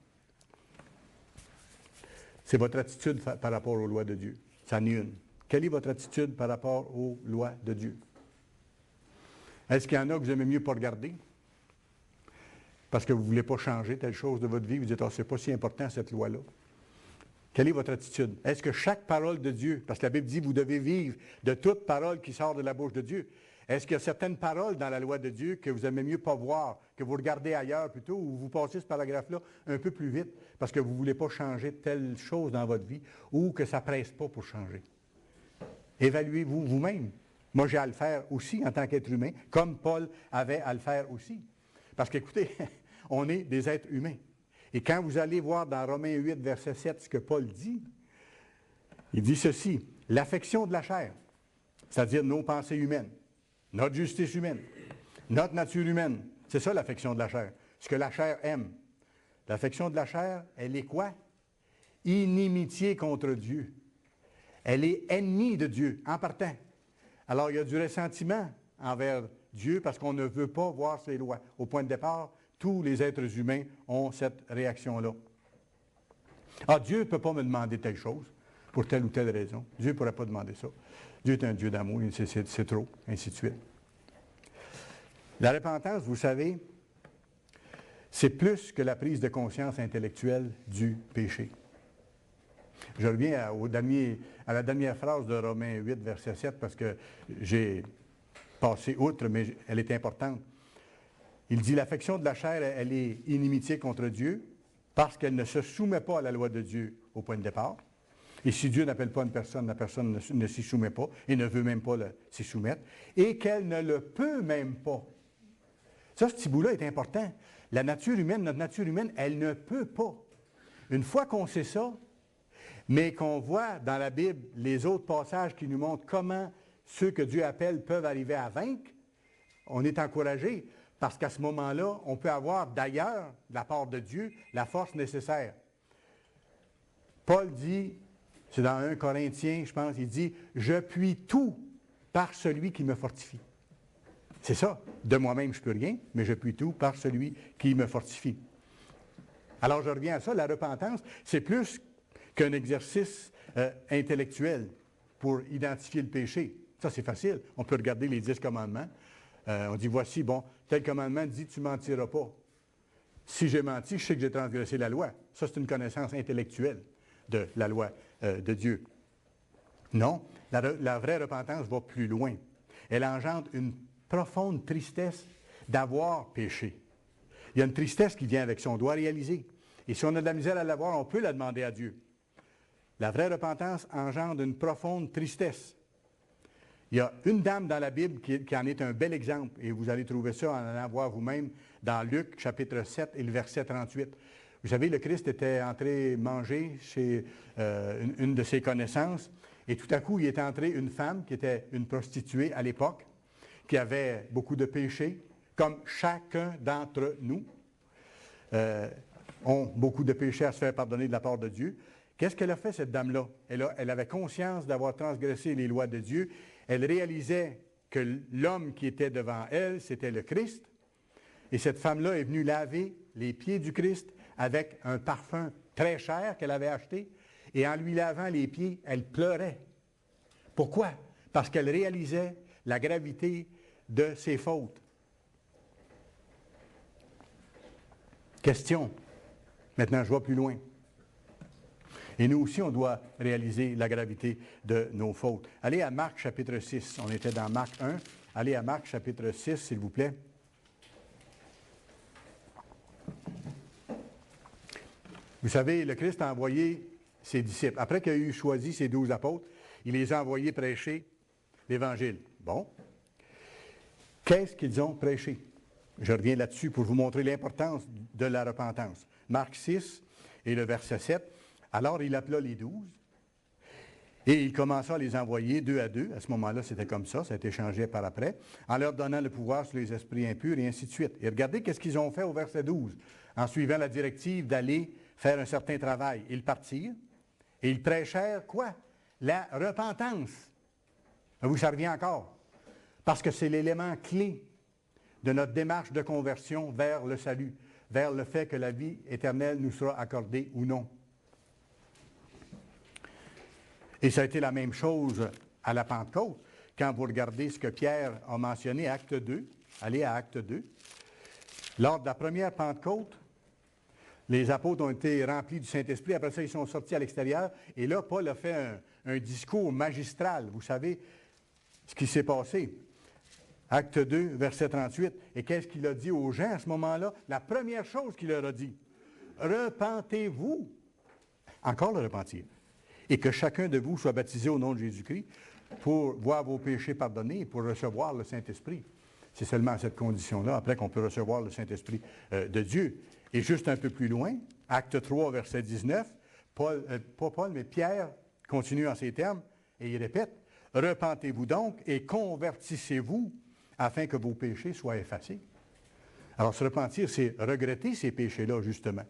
C'est votre attitude par rapport aux lois de Dieu. Ça en est une. Quelle est votre attitude par rapport aux lois de Dieu? Est-ce qu'il y en a que vous aimez mieux pas regarder? Parce que vous ne voulez pas changer telle chose de votre vie, vous dites, oh, c'est pas si important cette loi-là. Quelle est votre attitude? Est-ce que chaque parole de Dieu, parce que la Bible dit, vous devez vivre de toute parole qui sort de la bouche de Dieu. Est-ce qu'il y a certaines paroles dans la loi de Dieu que vous aimez mieux pas voir, que vous regardez ailleurs plutôt, ou vous passez ce paragraphe-là un peu plus vite, parce que vous ne voulez pas changer telle chose dans votre vie, ou que ça ne presse pas pour changer? Évaluez-vous vous-même. Moi, j'ai à le faire aussi en tant qu'être humain, comme Paul avait à le faire aussi. Parce qu'écoutez, on est des êtres humains. Et quand vous allez voir dans Romains 8, verset 7, ce que Paul dit, il dit ceci, « L'affection de la chair, c'est-à-dire nos pensées humaines, notre justice humaine, notre nature humaine, c'est ça l'affection de la chair, ce que la chair aime. L'affection de la chair, elle est quoi? Inimitié contre Dieu. Elle est ennemie de Dieu, en partant. Alors, il y a du ressentiment envers Dieu parce qu'on ne veut pas voir ses lois. Au point de départ, Tous les êtres humains ont cette réaction-là. Ah, Dieu ne peut pas me demander telle chose, pour telle ou telle raison. Dieu ne pourrait pas demander ça. Dieu est un Dieu d'amour, c'est trop, ainsi de suite. La repentance, vous savez, c'est plus que la prise de conscience intellectuelle du péché. Je reviens à la dernière phrase de Romains 8, verset 7, parce que j'ai passé outre, mais elle est importante. Il dit, l'affection de la chair, elle est inimitié contre Dieu, parce qu'elle ne se soumet pas à la loi de Dieu au point de départ. Et si Dieu n'appelle pas une personne, la personne ne s'y soumet pas et ne veut même pas s'y soumettre, et qu'elle ne le peut même pas. Ça, ce petit bout-là est important. La nature humaine, notre nature humaine, elle ne peut pas. Une fois qu'on sait ça, mais qu'on voit dans la Bible les autres passages qui nous montrent comment ceux que Dieu appelle peuvent arriver à vaincre, on est encouragé parce qu'à ce moment-là, on peut avoir d'ailleurs, de la part de Dieu, la force nécessaire. Paul dit, c'est dans 1 Corinthiens, je pense, il dit « Je puis tout par celui qui me fortifie ». C'est ça. De moi-même, je ne peux rien, mais je puis tout par celui qui me fortifie. Alors, je reviens à ça. La repentance, c'est plus qu'un exercice intellectuel pour identifier le péché. Ça, c'est facile. On peut regarder les 10 commandements. On dit, voici, bon, tel commandement dit, tu ne mentiras pas. Si j'ai menti, je sais que j'ai transgressé la loi. Ça, c'est une connaissance intellectuelle de la loi de Dieu. Non, la vraie repentance va plus loin. Elle engendre une profonde tristesse d'avoir péché. Il y a une tristesse qui vient avec ça, on doit réaliser. Et si on a de la misère à l'avoir, on peut la demander à Dieu. La vraie repentance engendre une profonde tristesse. Il y a une dame dans la Bible qui en est un bel exemple, et vous allez trouver ça en allant voir vous-même dans Luc, chapitre 7 et le verset 38. Vous savez, le Christ était entré manger chez une de ses connaissances, et tout à coup, il est entré une femme qui était une prostituée à l'époque, qui avait beaucoup de péchés, comme chacun d'entre nous ont beaucoup de péchés à se faire pardonner de la part de Dieu. Qu'est-ce qu'elle a fait, cette dame-là? Elle avait conscience d'avoir transgressé les lois de Dieu. Elle réalisait que l'homme qui était devant elle, c'était le Christ. Et cette femme-là est venue laver les pieds du Christ avec un parfum très cher qu'elle avait acheté. Et en lui lavant les pieds, elle pleurait. Pourquoi? Parce qu'elle réalisait la gravité de ses fautes. Question. Maintenant, je vais plus loin. Et nous aussi, on doit réaliser la gravité de nos fautes. Allez à Marc, chapitre 6. On était dans Marc 1. Allez à Marc, chapitre 6, s'il vous plaît. Vous savez, le Christ a envoyé ses disciples. Après qu'il a eu choisi ses 12 apôtres, il les a envoyés prêcher l'Évangile. Bon. Qu'est-ce qu'ils ont prêché? Je reviens là-dessus pour vous montrer l'importance de la repentance. Marc 6 et le verset 7. Alors, il appela les 12 et il commença à les envoyer 2 à 2. À ce moment-là, c'était comme ça a été changé par après, en leur donnant le pouvoir sur les esprits impurs et ainsi de suite. Et regardez qu'est-ce qu'ils ont fait au verset 12, en suivant la directive d'aller faire un certain travail. Ils partirent et ils prêchèrent quoi? La repentance. Vous, ça revient encore. Parce que c'est l'élément clé de notre démarche de conversion vers le salut, vers le fait que la vie éternelle nous sera accordée ou non. Et ça a été la même chose à la Pentecôte. Quand vous regardez ce que Pierre a mentionné, Acte 2, allez à Acte 2. Lors de la première Pentecôte, les apôtres ont été remplis du Saint-Esprit. Après ça, ils sont sortis à l'extérieur. Et là, Paul a fait un discours magistral. Vous savez ce qui s'est passé. Acte 2, verset 38. Et qu'est-ce qu'il a dit aux gens à ce moment-là? La première chose qu'il leur a dit, « Repentez-vous ». Encore le repentir. Et que chacun de vous soit baptisé au nom de Jésus-Christ pour voir vos péchés pardonnés et pour recevoir le Saint-Esprit. C'est seulement à cette condition-là, après qu'on peut recevoir le Saint-Esprit de Dieu. Et juste un peu plus loin, Acte 3, verset 19, pas Paul, mais Pierre continue en ces termes, et il répète, « Repentez-vous donc et convertissez-vous afin que vos péchés soient effacés. » Alors, se repentir, c'est regretter ces péchés-là, justement,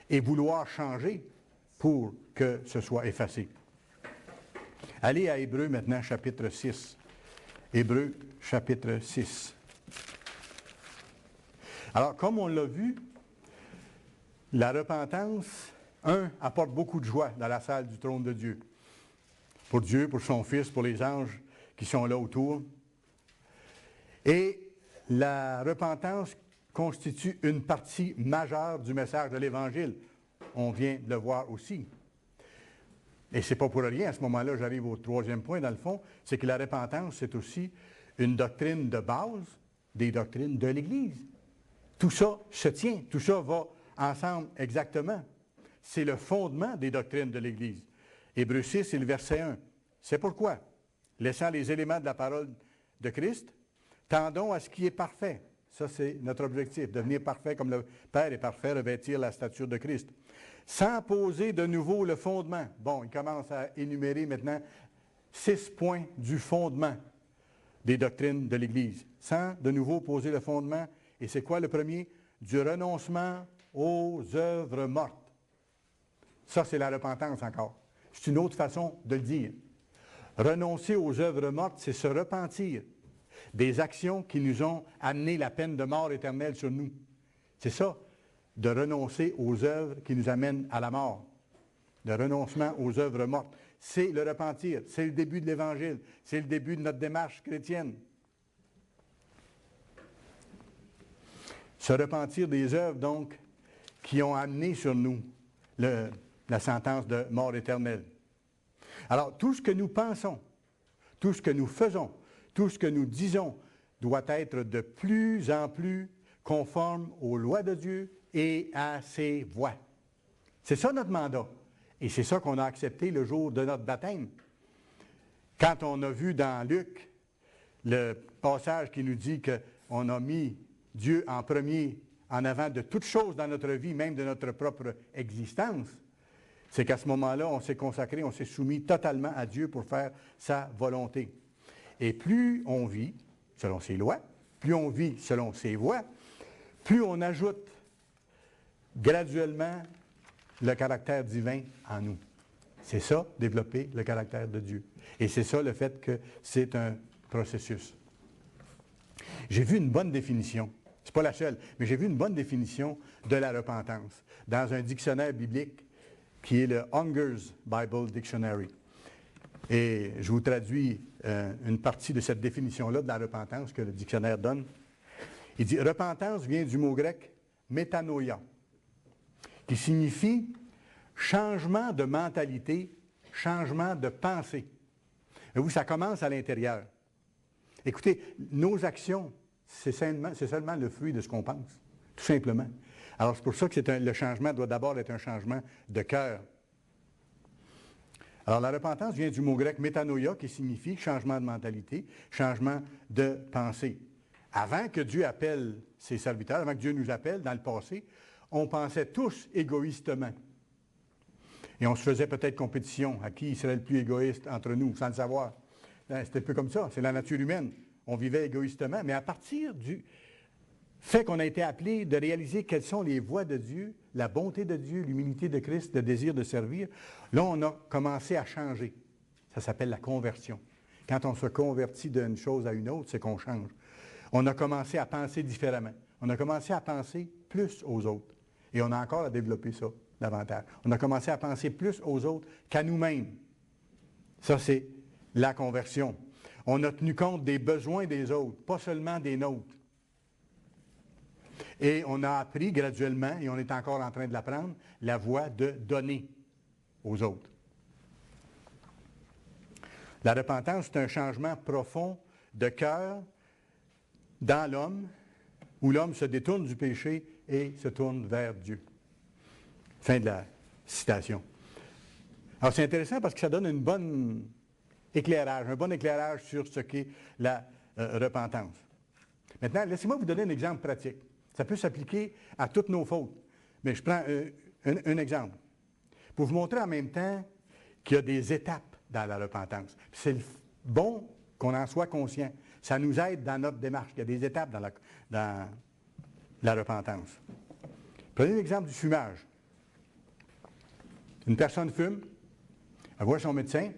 et vouloir changer pour que ce soit effacé. Allez à Hébreux maintenant, chapitre 6. Hébreux, chapitre 6. Alors, comme on l'a vu, la repentance, apporte beaucoup de joie dans la salle du trône de Dieu. Pour Dieu, pour son Fils, pour les anges qui sont là autour. Et la repentance constitue une partie majeure du message de l'Évangile. On vient de le voir aussi. Et ce n'est pas pour rien, à ce moment-là, j'arrive au troisième point, dans le fond, c'est que la repentance, c'est aussi une doctrine de base des doctrines de l'Église. Tout ça se tient, tout ça va ensemble exactement. C'est le fondement des doctrines de l'Église. Hébreux 6, c'est le verset 1. C'est pourquoi, laissant les éléments de la parole de Christ, tendons à ce qui est parfait. Ça, c'est notre objectif, devenir parfait comme le Père est parfait, revêtir la stature de Christ. Sans poser de nouveau le fondement. Bon, il commence à énumérer maintenant 6 points du fondement des doctrines de l'Église. Sans de nouveau poser le fondement. Et c'est quoi le premier? Du renoncement aux œuvres mortes. Ça, c'est la repentance encore. C'est une autre façon de le dire. Renoncer aux œuvres mortes, c'est se repentir des actions qui nous ont amené la peine de mort éternelle sur nous. C'est ça, de renoncer aux œuvres qui nous amènent à la mort. Le renoncement aux œuvres mortes. C'est le repentir. C'est le début de l'Évangile. C'est le début de notre démarche chrétienne. Se repentir des œuvres, donc, qui ont amené sur nous la sentence de mort éternelle. Alors, tout ce que nous pensons, tout ce que nous faisons, tout ce que nous disons doit être de plus en plus conforme aux lois de Dieu et à ses voies. C'est ça notre mandat. Et c'est ça qu'on a accepté le jour de notre baptême. Quand on a vu dans Luc le passage qui nous dit qu'on a mis Dieu en premier, en avant de toutes choses dans notre vie, même de notre propre existence, c'est qu'à ce moment-là, on s'est consacré, on s'est soumis totalement à Dieu pour faire sa volonté. Et plus on vit selon ses lois, plus on vit selon ses voies, plus on ajoute graduellement le caractère divin en nous. C'est ça, développer le caractère de Dieu. Et c'est ça, le fait que c'est un processus. J'ai vu une bonne définition, c'est pas la seule, mais j'ai vu une bonne définition de la repentance dans un dictionnaire biblique qui est le Unger's Bible Dictionary. Et je vous traduis une partie de cette définition-là de la repentance que le dictionnaire donne. Il dit « Repentance vient du mot grec « métanoia », qui signifie changement de mentalité, changement de pensée. Et vous, ça commence à l'intérieur. Écoutez, nos actions, c'est seulement le fruit de ce qu'on pense, tout simplement. Alors, c'est pour ça que le changement doit d'abord être un changement de cœur. Alors, la repentance vient du mot grec « métanoia » qui signifie changement de mentalité, changement de pensée. Avant que Dieu appelle ses serviteurs, avant que Dieu nous appelle dans le passé, on pensait tous égoïstement. Et on se faisait peut-être compétition à qui serait le plus égoïste entre nous, sans le savoir. C'était un peu comme ça, c'est la nature humaine. On vivait égoïstement, mais à partir du fait qu'on a été appelé de réaliser quelles sont les voies de Dieu, la bonté de Dieu, l'humilité de Christ, le désir de servir, là, on a commencé à changer. Ça s'appelle la conversion. Quand on se convertit d'une chose à une autre, c'est qu'on change. On a commencé à penser différemment. On a commencé à penser plus aux autres. Et on a encore à développer ça davantage. On a commencé à penser plus aux autres qu'à nous-mêmes. Ça, c'est la conversion. On a tenu compte des besoins des autres, pas seulement des nôtres. Et on a appris graduellement, et on est encore en train de l'apprendre, la voie de donner aux autres. La repentance, c'est un changement profond de cœur dans l'homme, où l'homme se détourne du péché et se tourne vers Dieu. Fin de la citation. Alors, c'est intéressant parce que ça donne un bon éclairage sur ce qu'est la repentance. Maintenant, laissez-moi vous donner un exemple pratique. Ça peut s'appliquer à toutes nos fautes. Mais je prends un exemple. Pour vous montrer en même temps qu'il y a des étapes dans la repentance. C'est bon qu'on en soit conscient. Ça nous aide dans notre démarche. Il y a des étapes dans la repentance. Prenez l'exemple du fumage. Une personne fume, elle voit son médecin.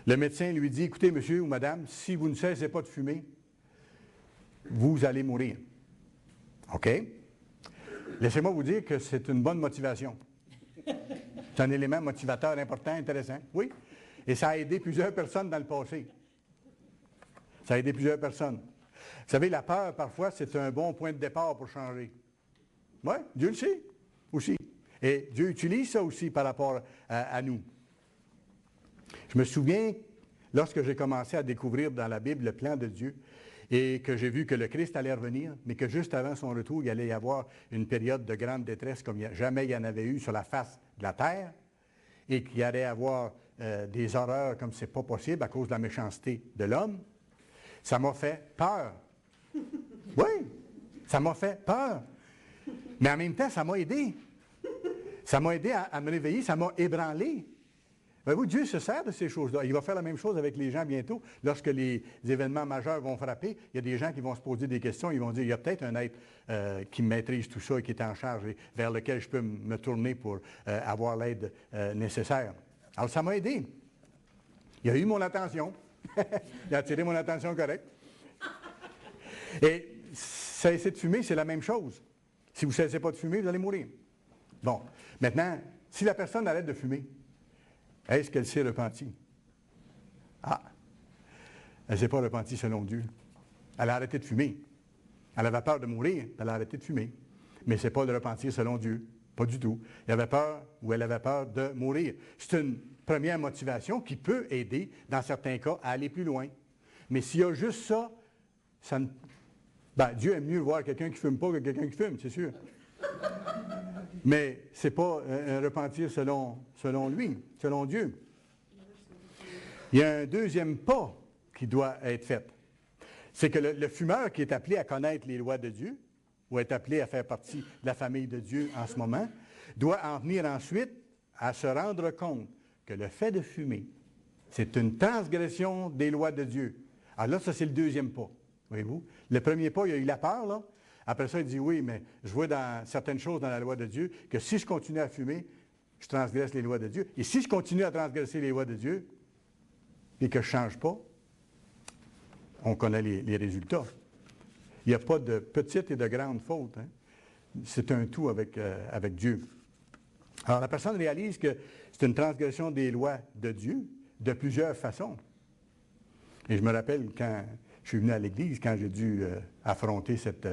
Le médecin lui dit, écoutez, monsieur ou madame, si vous ne cessez pas de fumer, vous allez mourir. OK? Laissez-moi vous dire que c'est une bonne motivation. C'est un élément motivateur important, intéressant. Oui? Et ça a aidé plusieurs personnes dans le passé. Ça a aidé plusieurs personnes. Vous savez, la peur, parfois, c'est un bon point de départ pour changer. Oui, Dieu le sait aussi. Et Dieu utilise ça aussi par rapport à nous. Je me souviens, lorsque j'ai commencé à découvrir dans la Bible le plan de Dieu, et que j'ai vu que le Christ allait revenir, mais que juste avant son retour, il allait y avoir une période de grande détresse comme jamais il y en avait eu sur la face de la terre, et qu'il allait y avoir des horreurs comme c'est pas possible à cause de la méchanceté de l'homme, ça m'a fait peur. Oui, ça m'a fait peur. Mais en même temps, ça m'a aidé. Ça m'a aidé à me réveiller, ça m'a ébranlé. Voyez-vous, Dieu se sert de ces choses-là. Il va faire la même chose avec les gens bientôt. Lorsque les événements majeurs vont frapper, il y a des gens qui vont se poser des questions. Ils vont dire, il y a peut-être un être qui maîtrise tout ça et qui est en charge et vers lequel je peux me tourner pour avoir l'aide nécessaire. Alors, ça m'a aidé. Il a eu mon attention. Il a attiré mon attention correcte. Et cesser de fumer, c'est la même chose. Si vous ne cessez pas de fumer, vous allez mourir. Bon, maintenant, si la personne arrête de fumer, est-ce qu'elle s'est repentie? Ah! Elle ne s'est pas repentie selon Dieu. Elle a arrêté de fumer. Elle avait peur de mourir, elle a arrêté de fumer. Mais ce n'est pas le repentir selon Dieu. Pas du tout. Elle avait peur ou elle avait peur de mourir. C'est une première motivation qui peut aider, dans certains cas, à aller plus loin. Mais s'il y a juste ça, Dieu aime mieux voir quelqu'un qui ne fume pas que quelqu'un qui fume, c'est sûr. Mais ce n'est pas un repentir selon lui, selon Dieu. Il y a un deuxième pas qui doit être fait. C'est que le fumeur qui est appelé à connaître les lois de Dieu, ou est appelé à faire partie de la famille de Dieu en ce moment, doit en venir ensuite à se rendre compte que le fait de fumer, c'est une transgression des lois de Dieu. Alors là, ça c'est le deuxième pas, voyez-vous. Le premier pas, il y a eu la peur, là. Après ça, il dit, oui, mais je vois dans certaines choses dans la loi de Dieu que si je continue à fumer, je transgresse les lois de Dieu. Et si je continue à transgresser les lois de Dieu et que je ne change pas, on connaît les résultats. Il n'y a pas de petite et de grande faute. Hein? C'est un tout avec Dieu. Alors, la personne réalise que c'est une transgression des lois de Dieu de plusieurs façons. Et je me rappelle quand je suis venu à l'Église, quand j'ai dû affronter cette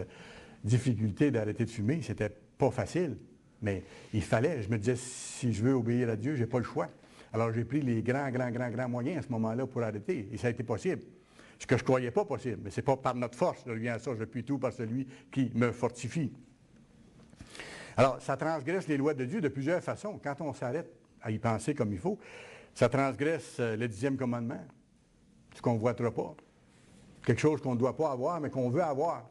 difficulté d'arrêter de fumer, c'était pas facile, mais il fallait. Je me disais, si je veux obéir à Dieu, je n'ai pas le choix. Alors j'ai pris les grands moyens à ce moment-là pour arrêter, et ça a été possible. Ce que je ne croyais pas possible, mais ce n'est pas par notre force, je reviens à ça, je puis tout par celui qui me fortifie. Alors, ça transgresse les lois de Dieu de plusieurs façons. Quand on s'arrête à y penser comme il faut, ça transgresse le 10e commandement, ce qu'on ne convoitera pas. Quelque chose qu'on ne doit pas avoir, mais qu'on veut avoir.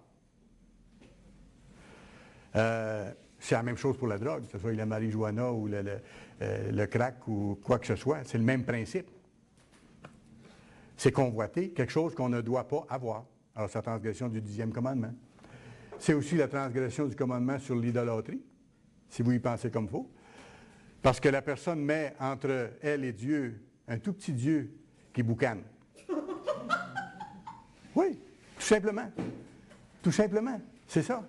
C'est la même chose pour la drogue, que ce soit la marijuana ou le crack ou quoi que ce soit. C'est le même principe. C'est convoiter quelque chose qu'on ne doit pas avoir. Alors, c'est la transgression du 10e commandement. C'est aussi la transgression du commandement sur l'idolâtrie, si vous y pensez comme il faut. Parce que la personne met entre elle et Dieu un tout petit Dieu qui boucane. Oui, tout simplement. Tout simplement. C'est ça.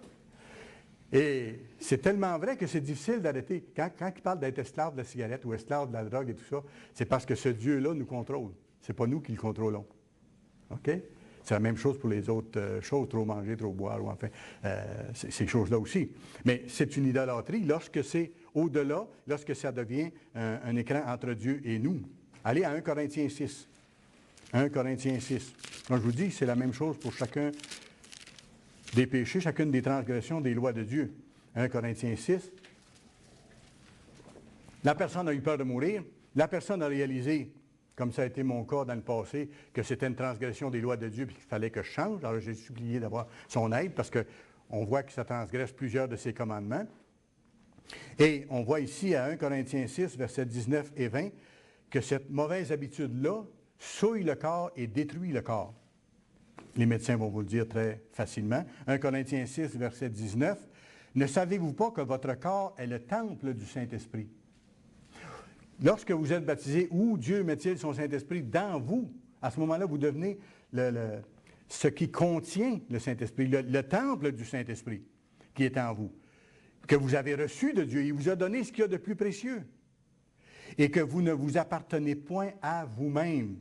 Et c'est tellement vrai que c'est difficile d'arrêter. Quand il parle d'être esclave de la cigarette ou esclave de la drogue et tout ça, c'est parce que ce Dieu-là nous contrôle. Ce n'est pas nous qui le contrôlons. OK? C'est la même chose pour les autres choses, trop manger, trop boire, ou enfin, ces choses-là aussi. Mais c'est une idolâtrie lorsque c'est au-delà, lorsque ça devient un écran entre Dieu et nous. Allez à 1 Corinthiens 6. 1 Corinthiens 6. Donc, je vous dis, c'est la même chose pour chacun des péchés, chacune des transgressions des lois de Dieu. 1 Corinthiens 6. La personne a eu peur de mourir. La personne a réalisé, comme ça a été mon cas dans le passé, que c'était une transgression des lois de Dieu et qu'il fallait que je change. Alors j'ai supplié d'avoir son aide parce qu'on voit que ça transgresse plusieurs de ses commandements. Et on voit ici à 1 Corinthiens 6, versets 19 et 20, que cette mauvaise habitude-là souille le corps et détruit le corps. Les médecins vont vous le dire très facilement. 1 Corinthiens 6, verset 19. « Ne savez-vous pas que votre corps est le temple du Saint-Esprit? » Lorsque vous êtes baptisé, où Dieu met-il son Saint-Esprit dans vous? À ce moment-là, vous devenez ce qui contient le Saint-Esprit, le temple du Saint-Esprit. qui est en vous, que vous avez reçu de Dieu. Il vous a donné ce qu'il y a de plus précieux. Et que vous ne vous appartenez point à vous-même.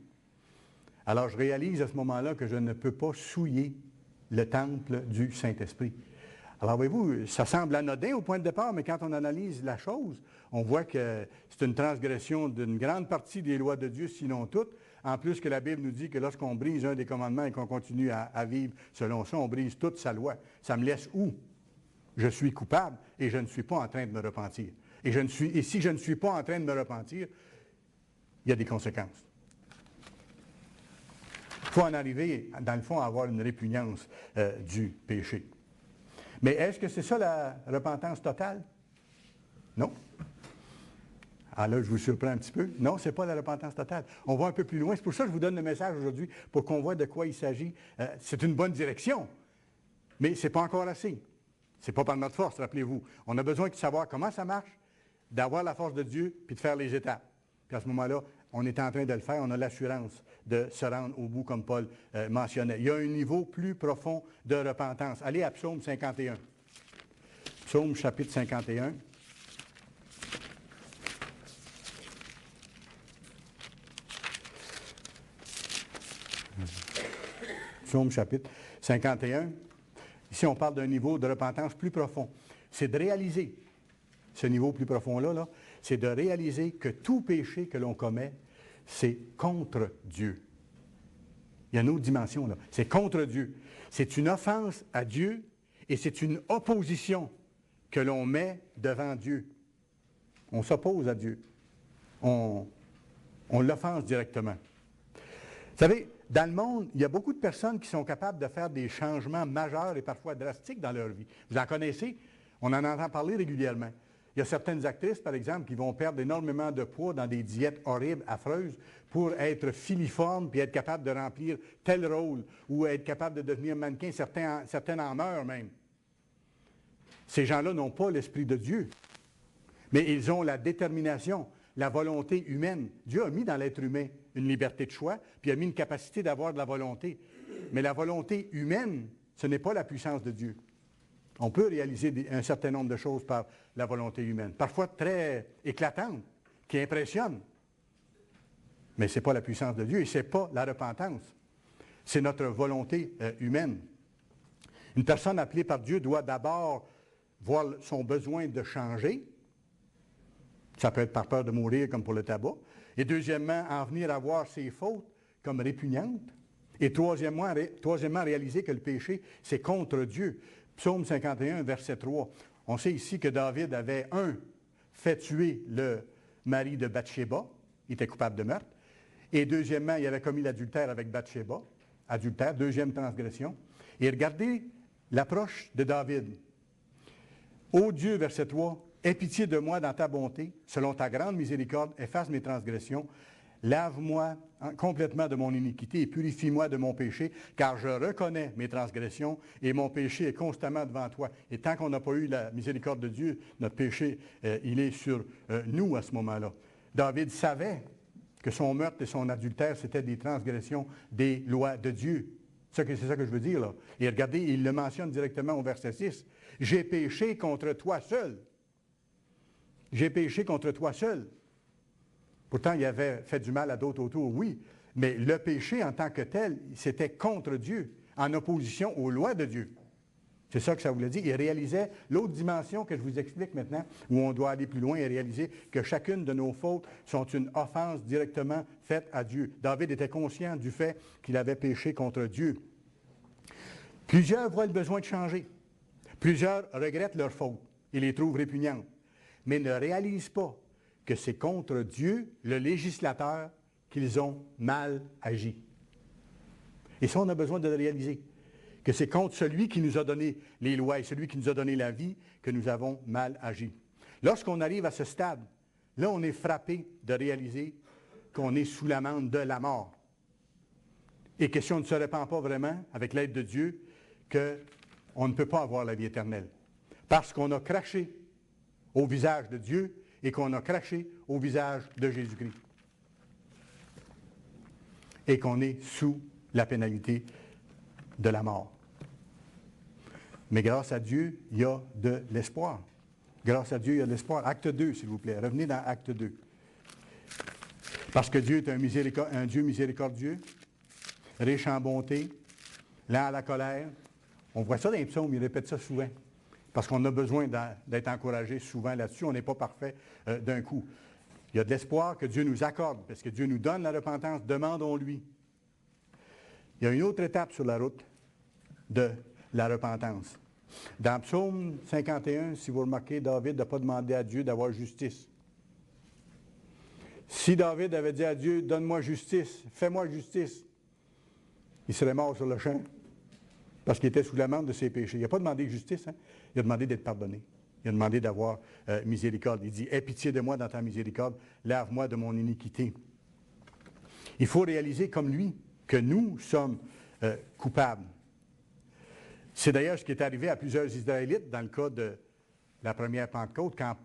Alors, je réalise à ce moment-là que je ne peux pas souiller le temple du Saint-Esprit. Alors, voyez-vous, ça semble anodin au point de départ, mais quand on analyse la chose, on voit que c'est une transgression d'une grande partie des lois de Dieu, sinon toutes. En plus que la Bible nous dit que lorsqu'on brise un des commandements et qu'on continue à vivre selon ça, on brise toute sa loi. Ça me laisse où? Je suis coupable et je ne suis pas en train de me repentir. Et si je ne suis pas en train de me repentir, il y a des conséquences. Il faut en arriver, dans le fond, à avoir une répugnance du péché. Mais est-ce que c'est ça la repentance totale? Non. Ah là, je vous surprends un petit peu. Non, ce n'est pas la repentance totale. On va un peu plus loin. C'est pour ça que je vous donne le message aujourd'hui, pour qu'on voit de quoi il s'agit. C'est une bonne direction, mais ce n'est pas encore assez. Ce n'est pas par notre force, rappelez-vous. On a besoin de savoir comment ça marche, d'avoir la force de Dieu, puis de faire les étapes. Puis à ce moment-là, on est en train de le faire, on a l'assurance de se rendre au bout, comme Paul mentionnait. Il y a un niveau plus profond de repentance. Allez à Psaume 51. Psaume chapitre 51. Psaume chapitre 51. Ici, on parle d'un niveau de repentance plus profond. C'est de réaliser, ce niveau plus profond-là, c'est de réaliser que tout péché que l'on commet, c'est contre Dieu. Il y a une autre dimension, là. C'est contre Dieu. C'est une offense à Dieu et c'est une opposition que l'on met devant Dieu. On s'oppose à Dieu. On l'offense directement. Vous savez, dans le monde, il y a beaucoup de personnes qui sont capables de faire des changements majeurs et parfois drastiques dans leur vie. Vous en connaissez? On en entend parler régulièrement. Il y a certaines actrices, par exemple, qui vont perdre énormément de poids dans des diètes horribles, affreuses, pour être filiformes puis être capables de remplir tel rôle ou être capables de devenir mannequin. Certaines en meurent même. Ces gens-là n'ont pas l'Esprit de Dieu, mais ils ont la détermination, la volonté humaine. Dieu a mis dans l'être humain une liberté de choix, puis a mis une capacité d'avoir de la volonté. Mais la volonté humaine, ce n'est pas la puissance de Dieu. On peut réaliser un certain nombre de choses par la volonté humaine, parfois très éclatante, qui impressionne. Mais ce n'est pas la puissance de Dieu et ce n'est pas la repentance. C'est notre volonté humaine. Une personne appelée par Dieu doit d'abord voir son besoin de changer. Ça peut être par peur de mourir, comme pour le tabac. Et deuxièmement, en venir à voir ses fautes comme répugnantes. Et troisièmement, réaliser que le péché, c'est contre Dieu. Psaume 51, verset 3. On sait ici que David avait, fait tuer le mari de Bathsheba. Il était coupable de meurtre. Et deuxièmement, il avait commis l'adultère avec Bathsheba. Adultère, deuxième transgression. Et regardez l'approche de David. Ô Dieu, verset 3, aie pitié de moi dans ta bonté, selon ta grande miséricorde, efface mes transgressions, lave-moi complètement de mon iniquité et purifie-moi de mon péché, car je reconnais mes transgressions et mon péché est constamment devant toi. Et tant qu'on n'a pas eu la miséricorde de Dieu, notre péché, il est sur nous à ce moment-là. David savait que son meurtre et son adultère, c'était des transgressions des lois de Dieu. C'est ça que je veux dire, là. Et regardez, il le mentionne directement au verset 6. « J'ai péché contre toi seul. » J'ai péché contre toi seul. Pourtant, il avait fait du mal à d'autres autour, oui. Mais le péché en tant que tel, c'était contre Dieu, en opposition aux lois de Dieu. C'est ça que ça voulait dire. Il réalisait l'autre dimension que je vous explique maintenant, où on doit aller plus loin et réaliser que chacune de nos fautes sont une offense directement faite à Dieu. David était conscient du fait qu'il avait péché contre Dieu. Plusieurs voient le besoin de changer. Plusieurs regrettent leurs fautes et les trouvent répugnantes, mais ne réalisent pas que c'est contre Dieu, le législateur, qu'ils ont mal agi. Et ça, on a besoin de le réaliser, que c'est contre celui qui nous a donné les lois et celui qui nous a donné la vie que nous avons mal agi. Lorsqu'on arrive à ce stade, là, on est frappé de réaliser qu'on est sous l'amende de la mort. Et que si on ne se répand pas vraiment, avec l'aide de Dieu, qu'on ne peut pas avoir la vie éternelle. Parce qu'on a craché au visage de Dieu et qu'on a craché au visage de Jésus-Christ. Et qu'on est sous la pénalité de la mort. Mais grâce à Dieu, il y a de l'espoir. Grâce à Dieu, il y a de l'espoir. Acte 2, s'il vous plaît. Revenez dans Acte 2. Parce que Dieu est un Dieu miséricordieux, riche en bonté, lent à la colère. On voit ça dans les psaumes, il répète ça souvent. Parce qu'on a besoin d'être encouragé souvent là-dessus. On n'est pas parfait d'un coup. Il y a de l'espoir que Dieu nous accorde, parce que Dieu nous donne la repentance. Demandons-lui. Il y a une autre étape sur la route de la repentance. Dans Psaume 51, si vous remarquez, David n'a pas demandé à Dieu d'avoir justice. Si David avait dit à Dieu, donne-moi justice, fais-moi justice, il serait mort sur le champ parce qu'il était sous l'amende de ses péchés. Il n'a pas demandé justice, hein? Il a demandé d'être pardonné. Il a demandé d'avoir miséricorde. Il dit, aie pitié de moi dans ta miséricorde, lave-moi de mon iniquité. Il faut réaliser comme lui que nous sommes coupables. C'est d'ailleurs ce qui est arrivé à plusieurs Israélites dans le cas de la première Pentecôte, quand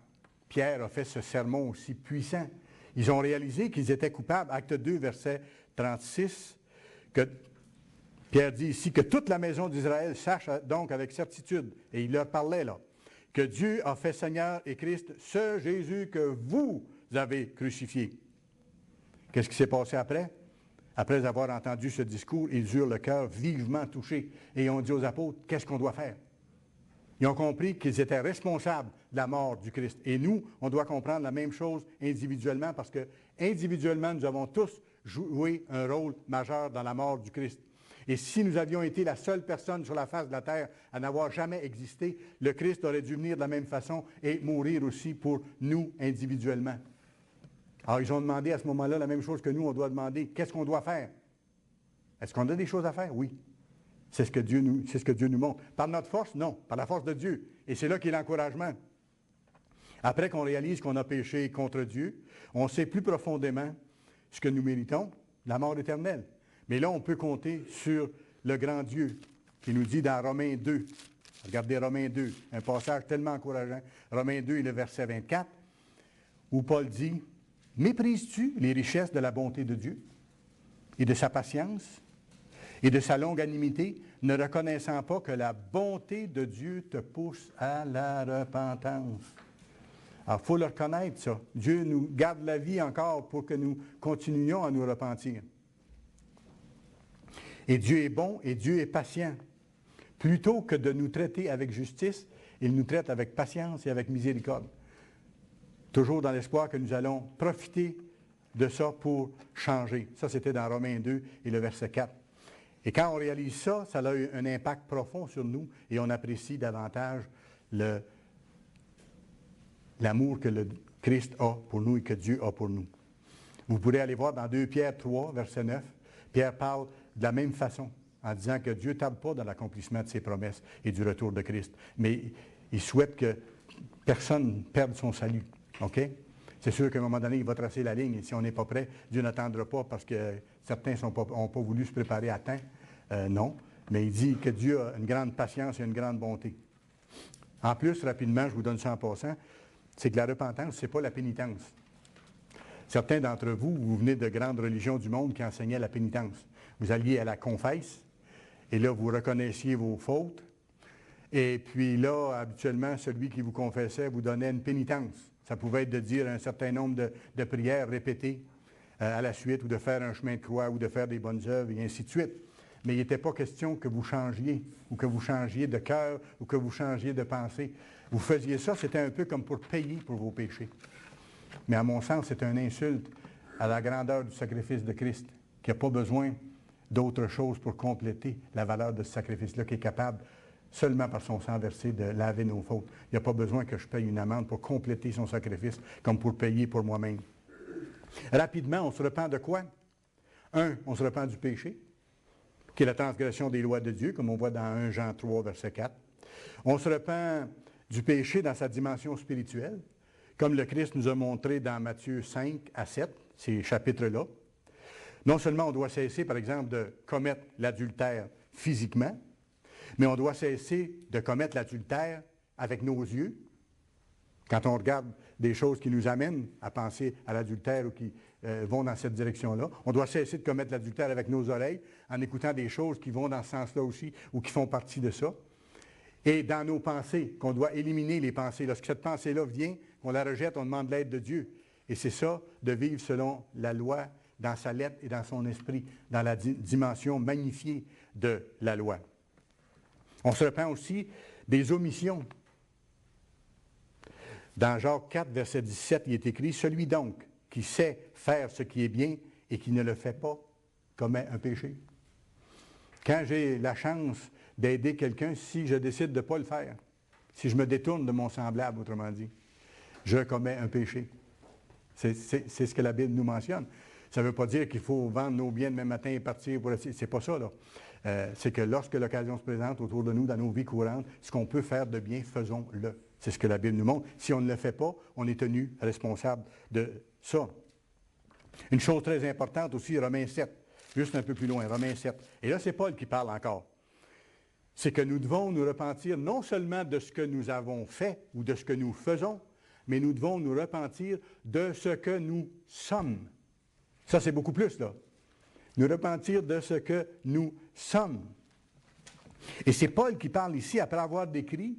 Pierre a fait ce sermon aussi puissant. Ils ont réalisé qu'ils étaient coupables. Acte 2, verset 36, que Pierre dit ici que toute la maison d'Israël sache donc avec certitude, et il leur parlait là, que Dieu a fait Seigneur et Christ, ce Jésus que vous avez crucifié. Qu'est-ce qui s'est passé après? Après avoir entendu ce discours, ils eurent le cœur vivement touché et ont dit aux apôtres, qu'est-ce qu'on doit faire? Ils ont compris qu'ils étaient responsables de la mort du Christ. Et nous, on doit comprendre la même chose individuellement parce que individuellement, nous avons tous joué un rôle majeur dans la mort du Christ. Et si nous avions été la seule personne sur la face de la terre à n'avoir jamais existé, le Christ aurait dû venir de la même façon et mourir aussi pour nous individuellement. Alors, ils ont demandé à ce moment-là la même chose que nous, on doit demander. Qu'est-ce qu'on doit faire? Est-ce qu'on a des choses à faire? Oui. C'est ce que Dieu nous montre. Par notre force? Non. Par la force de Dieu. Et c'est là qu'est l'encouragement. Après qu'on réalise qu'on a péché contre Dieu, on sait plus profondément ce que nous méritons, la mort éternelle. Mais là, on peut compter sur le grand Dieu qui nous dit dans Romains 2. Regardez Romains 2, un passage tellement encourageant. Romains 2 et le verset 24, où Paul dit, « Méprises-tu les richesses de la bonté de Dieu et de sa patience et de sa longanimité, ne reconnaissant pas que la bonté de Dieu te pousse à la repentance. » Alors, il faut le reconnaître, ça. Dieu nous garde la vie encore pour que nous continuions à nous repentir. Et Dieu est bon et Dieu est patient. Plutôt que de nous traiter avec justice, il nous traite avec patience et avec miséricorde. Toujours dans l'espoir que nous allons profiter de ça pour changer. Ça, c'était dans Romains 2 et le verset 4. Et quand on réalise ça, ça a eu un impact profond sur nous et on apprécie davantage l'amour que le Christ a pour nous et que Dieu a pour nous. Vous pourrez aller voir dans 2 Pierre 3, verset 9, Pierre parle de la même façon, en disant que Dieu ne tarde pas dans l'accomplissement de ses promesses et du retour de Christ. Mais il souhaite que personne ne perde son salut. OK? C'est sûr qu'à un moment donné, il va tracer la ligne. Et si on n'est pas prêt, Dieu n'attendra pas parce que certains n'ont pas voulu se préparer à temps. Non. Mais il dit que Dieu a une grande patience et une grande bonté. En plus, rapidement, je vous donne ça en passant, c'est que la repentance, ce n'est pas la pénitence. Certains d'entre vous, vous venez de grandes religions du monde qui enseignaient la pénitence. Vous alliez à la confesse, et là, vous reconnaissiez vos fautes. Et puis là, habituellement, celui qui vous confessait vous donnait une pénitence. Ça pouvait être de dire un certain nombre de prières répétées à la suite, ou de faire un chemin de croix, ou de faire des bonnes œuvres, et ainsi de suite. Mais il n'était pas question que vous changiez, ou que vous changiez de cœur, ou que vous changiez de pensée. Vous faisiez ça, c'était un peu comme pour payer pour vos péchés. Mais à mon sens, c'est une insulte à la grandeur du sacrifice de Christ, qui n'a pas besoin d'autre chose pour compléter la valeur de ce sacrifice-là, qui est capable, seulement par son sang versé, de laver nos fautes. Il n'y a pas besoin que je paye une amende pour compléter son sacrifice, comme pour payer pour moi-même. Rapidement, on se repent de quoi? On se repent du péché, qui est la transgression des lois de Dieu, comme on voit dans 1 Jean 3, verset 4. On se repent du péché dans sa dimension spirituelle, comme le Christ nous a montré dans Matthieu 5 à 7, ces chapitres-là. Non seulement on doit cesser, par exemple, de commettre l'adultère physiquement, mais on doit cesser de commettre l'adultère avec nos yeux. Quand on regarde des choses qui nous amènent à penser à l'adultère ou qui vont dans cette direction-là, on doit cesser de commettre l'adultère avec nos oreilles en écoutant des choses qui vont dans ce sens-là aussi ou qui font partie de ça. Et dans nos pensées, qu'on doit éliminer les pensées. Lorsque cette pensée-là vient, on la rejette, on demande l'aide de Dieu. Et c'est ça, de vivre selon la loi, dans sa lettre et dans son esprit, dans la dimension magnifiée de la loi. On se repent aussi des omissions. Dans Jacques 4, verset 17, il est écrit « Celui donc qui sait faire ce qui est bien et qui ne le fait pas, commet un péché. » Quand j'ai la chance d'aider quelqu'un, si je décide de ne pas le faire, si je me détourne de mon semblable, autrement dit, je commets un péché. C'est ce que la Bible nous mentionne. Ça ne veut pas dire qu'il faut vendre nos biens demain matin et partir pour... C'est pas ça, là. C'est que lorsque l'occasion se présente autour de nous, dans nos vies courantes, ce qu'on peut faire de bien, faisons-le. C'est ce que la Bible nous montre. Si on ne le fait pas, on est tenu responsable de ça. Une chose très importante aussi, Romains 7, juste un peu plus loin, Romains 7. Et là, c'est Paul qui parle encore. C'est que nous devons nous repentir non seulement de ce que nous avons fait ou de ce que nous faisons, mais nous devons nous repentir de ce que nous sommes. Ça, c'est beaucoup plus, là. Nous repentir de ce que nous sommes. Et c'est Paul qui parle ici, après avoir décrit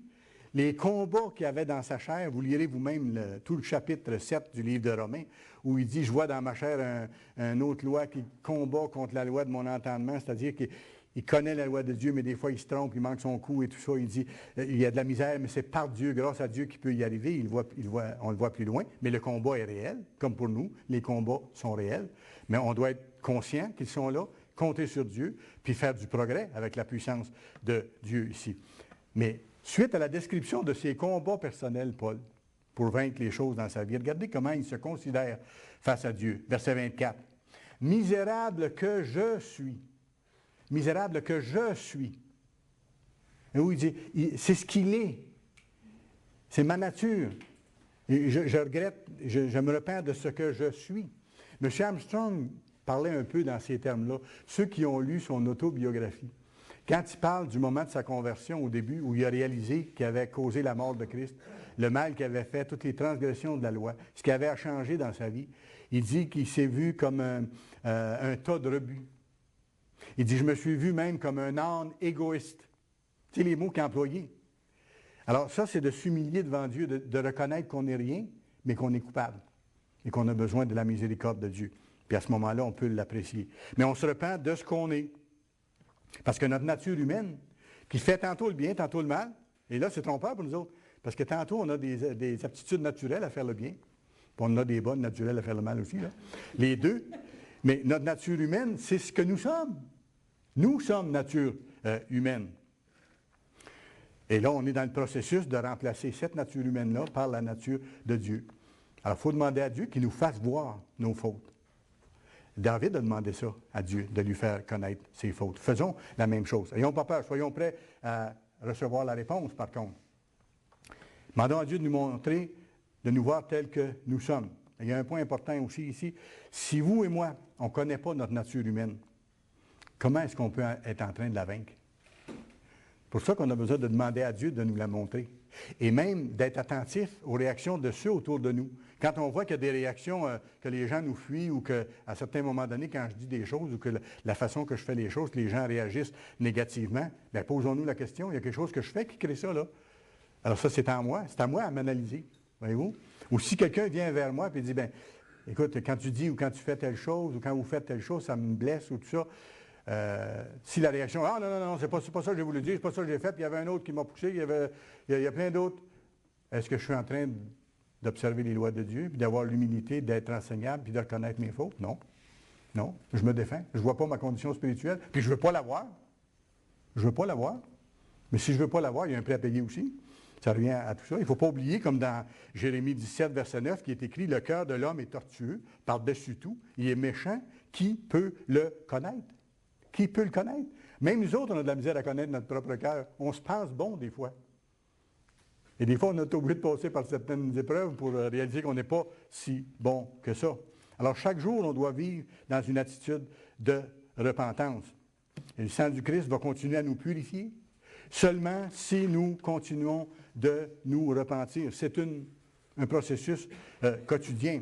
les combats qu'il y avait dans sa chair. Vous lirez vous-même tout le chapitre 7 du livre de Romains, où il dit « Je vois dans ma chair une autre loi qui combat contre la loi de mon entendement », c'est-à-dire qu'il connaît la loi de Dieu, mais des fois il se trompe, il manque son coup et tout ça. Il dit il y a de la misère, mais c'est par Dieu, grâce à Dieu, qu'il peut y arriver. On le voit plus loin, mais le combat est réel, comme pour nous. Les combats sont réels, mais on doit être conscient qu'ils sont là, compter sur Dieu, puis faire du progrès avec la puissance de Dieu ici. Mais suite à la description de ses combats personnels, Paul, pour vaincre les choses dans sa vie, regardez comment il se considère face à Dieu. Verset 24. « Misérable que je suis. » Misérable que je suis. Et où il dit, c'est ce qu'il est. C'est ma nature. Et je regrette, je me repens de ce que je suis. M. Armstrong parlait un peu dans ces termes-là. Ceux qui ont lu son autobiographie, quand il parle du moment de sa conversion au début, où il a réalisé qu'il avait causé la mort de Christ, le mal qu'il avait fait, toutes les transgressions de la loi, ce qu'il avait changé dans sa vie, il dit qu'il s'est vu comme un tas de rebut. Il dit, je me suis vu même comme un âne égoïste. Tu sais les mots qu'il a employés. Alors ça, c'est de s'humilier devant Dieu, de reconnaître qu'on n'est rien, mais qu'on est coupable et qu'on a besoin de la miséricorde de Dieu. Puis à ce moment-là, on peut l'apprécier. Mais on se repent de ce qu'on est. Parce que notre nature humaine, qui fait tantôt le bien, tantôt le mal, et là, c'est trompeur pour nous autres. Parce que tantôt, on a des aptitudes naturelles à faire le bien, puis on a des bonnes naturelles à faire le mal aussi, là. Les deux. Mais notre nature humaine, c'est ce que nous sommes. Nous sommes nature humaine. Et là, on est dans le processus de remplacer cette nature humaine-là par la nature de Dieu. Alors, il faut demander à Dieu qu'il nous fasse voir nos fautes. David a demandé ça à Dieu, de lui faire connaître ses fautes. Faisons la même chose. Ayons pas peur, soyons prêts à recevoir la réponse, par contre. Demandons à Dieu de nous montrer, de nous voir tels que nous sommes. Il y a un point important aussi ici. Si vous et moi, on ne connaît pas notre nature humaine, comment est-ce qu'on peut être en train de la vaincre? C'est pour ça qu'on a besoin de demander à Dieu de nous la montrer. Et même d'être attentif aux réactions de ceux autour de nous. Quand on voit qu'il y a des réactions, que les gens nous fuient ou qu'à certains moments donnés, quand je dis des choses ou que la façon que je fais les choses, que les gens réagissent négativement, bien, posons-nous la question, il y a quelque chose que je fais qui crée ça, là. Alors ça, c'est à moi à m'analyser, voyez-vous? Ou si quelqu'un vient vers moi et dit, bien, écoute, quand tu dis ou quand tu fais telle chose ou quand vous faites telle chose, ça me blesse ou tout ça. Si la réaction, ah non, c'est pas ça que j'ai voulu dire, c'est pas ça que j'ai fait, puis il y avait un autre qui m'a poussé, il y a plein d'autres. Est-ce que je suis en train d'observer les lois de Dieu, puis d'avoir l'humilité, d'être enseignable, puis de reconnaître mes fautes? Non. Non, je me défends. Je ne vois pas ma condition spirituelle, puis je ne veux pas l'avoir. Je ne veux pas l'avoir. Mais si je ne veux pas l'avoir, il y a un prix à payer aussi. Ça revient à tout ça. Il ne faut pas oublier, comme dans Jérémie 17, verset 9, qui est écrit, « Le cœur de l'homme est tortueux, par-dessus tout. Il est méchant. Qui peut le connaître? » Qui peut le connaître? Même nous autres, on a de la misère à connaître notre propre cœur. On se pense bon des fois. Et des fois, on est obligé de passer par certaines épreuves pour réaliser qu'on n'est pas si bon que ça. Alors, chaque jour, on doit vivre dans une attitude de repentance. Et le sang du Christ va continuer à nous purifier seulement si nous continuons de nous repentir. C'est un processus quotidien.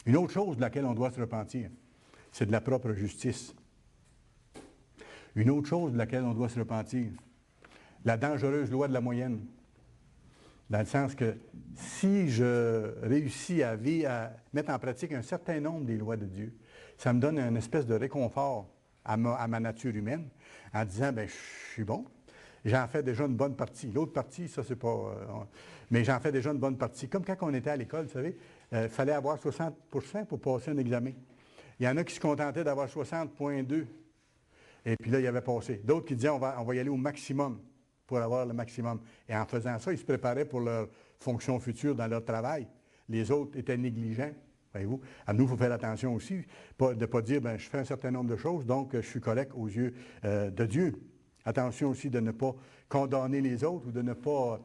Une autre chose de laquelle on doit se repentir, c'est de la propre justice. Une autre chose de laquelle on doit se repentir, la dangereuse loi de la moyenne. Dans le sens que si je réussis à mettre en pratique un certain nombre des lois de Dieu, ça me donne une espèce de réconfort à ma nature humaine en disant, bien, je suis bon, j'en fais déjà une bonne partie. L'autre partie, ça, c'est pas... mais j'en fais déjà une bonne partie. Comme quand on était à l'école, vous savez, il fallait avoir 60 pour passer un examen. Il y en a qui se contentaient d'avoir 60,2 et puis là, ils avaient passé. D'autres qui disaient, on va y aller au maximum pour avoir le maximum. Et en faisant ça, ils se préparaient pour leur fonction future dans leur travail. Les autres étaient négligents, voyez-vous. À nous, il faut faire attention aussi, de ne pas dire, bien, je fais un certain nombre de choses, donc je suis correct aux yeux de Dieu. Attention aussi de ne pas condamner les autres ou de ne pas,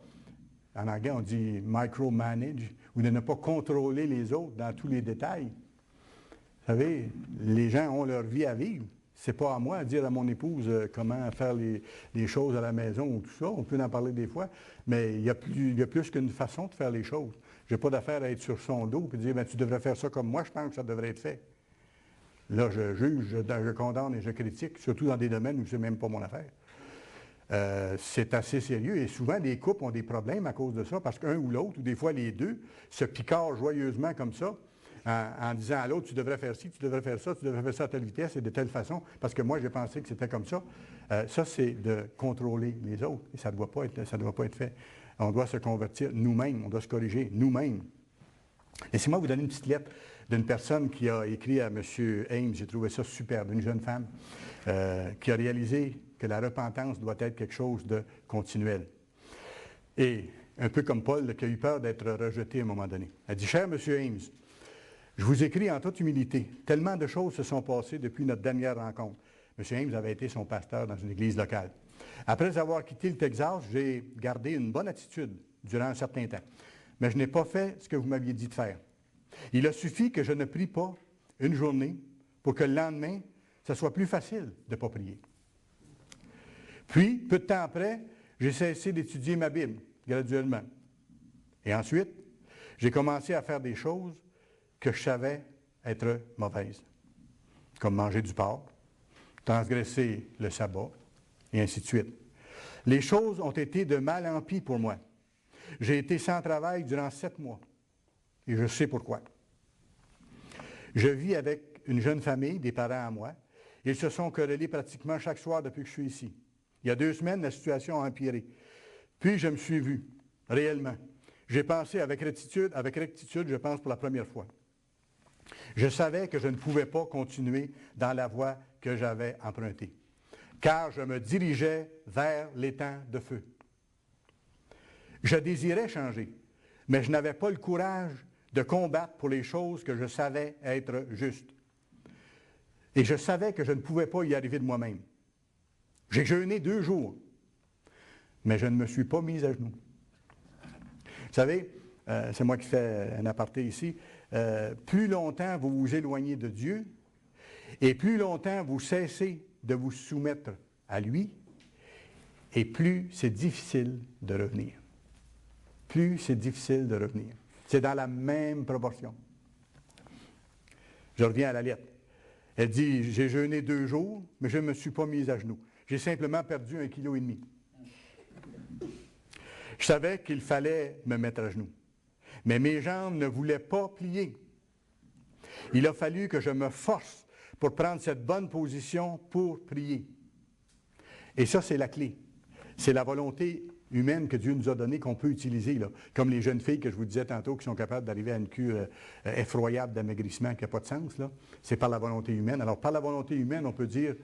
en anglais, on dit micromanage, ou de ne pas contrôler les autres dans tous les détails. Vous savez, les gens ont leur vie à vivre. Ce n'est pas à moi de dire à mon épouse comment faire les choses à la maison ou tout ça. On peut en parler des fois, mais il y a plus qu'une façon de faire les choses. Je n'ai pas d'affaire à être sur son dos et dire, bien, tu devrais faire ça comme moi, je pense que ça devrait être fait. Là, je juge, je condamne et je critique, surtout dans des domaines où ce n'est même pas mon affaire. C'est assez sérieux et souvent, les couples ont des problèmes à cause de ça parce qu'un ou l'autre, ou des fois les deux, se picorent joyeusement comme ça, en disant à l'autre, tu devrais faire ci, tu devrais faire ça, tu devrais faire ça à telle vitesse et de telle façon, parce que moi, j'ai pensé que c'était comme ça. Ça, c'est de contrôler les autres et ça ne doit pas être fait. On doit se convertir nous-mêmes, on doit se corriger nous-mêmes. Laissez-moi vous donner une petite lettre d'une personne qui a écrit à M. Ames, j'ai trouvé ça superbe, une jeune femme qui a réalisé que la repentance doit être quelque chose de continuel. Et un peu comme Paul, qui a eu peur d'être rejeté à un moment donné. Elle dit, « Cher M. Ames, je vous écris en toute humilité. Tellement de choses se sont passées depuis notre dernière rencontre. » M. Ames avait été son pasteur dans une église locale. « Après avoir quitté le Texas, j'ai gardé une bonne attitude durant un certain temps. Mais je n'ai pas fait ce que vous m'aviez dit de faire. Il a suffi que je ne prie pas une journée pour que le lendemain, ce soit plus facile de ne pas prier. Puis, peu de temps après, j'ai cessé d'étudier ma Bible, graduellement. Et ensuite, j'ai commencé à faire des choses que je savais être mauvaises, comme manger du porc, transgresser le sabbat, et ainsi de suite. Les choses ont été de mal en pis pour moi. J'ai été sans travail durant 7 mois, et je sais pourquoi. Je vis avec une jeune famille, des parents à moi. Ils se sont querellés pratiquement chaque soir depuis que je suis ici. Il y a 2 semaines, la situation a empiré. Puis je me suis vu, réellement. J'ai pensé avec rectitude, je pense pour la première fois. Je savais que je ne pouvais pas continuer dans la voie que j'avais empruntée, car je me dirigeais vers l'étang de feu. Je désirais changer, mais je n'avais pas le courage de combattre pour les choses que je savais être justes. Et je savais que je ne pouvais pas y arriver de moi-même. J'ai jeûné 2 jours, mais je ne me suis pas mis à genoux. Vous savez, c'est moi qui fais un aparté ici, plus longtemps vous vous éloignez de Dieu, et plus longtemps vous cessez de vous soumettre à lui, et plus c'est difficile de revenir. Plus c'est difficile de revenir. C'est dans la même proportion. Je reviens à la lettre. Elle dit, j'ai jeûné 2 jours, mais je ne me suis pas mis à genoux. J'ai simplement perdu 1,5 kg. Je savais qu'il fallait me mettre à genoux. Mais mes jambes ne voulaient pas plier. Il a fallu que je me force pour prendre cette bonne position pour prier. Et ça, c'est la clé. C'est la volonté humaine que Dieu nous a donnée qu'on peut utiliser, là. Comme les jeunes filles que je vous disais tantôt qui sont capables d'arriver à une cure effroyable d'amaigrissement qui n'a pas de sens, là. C'est par la volonté humaine. Alors, par la volonté humaine, on peut dire,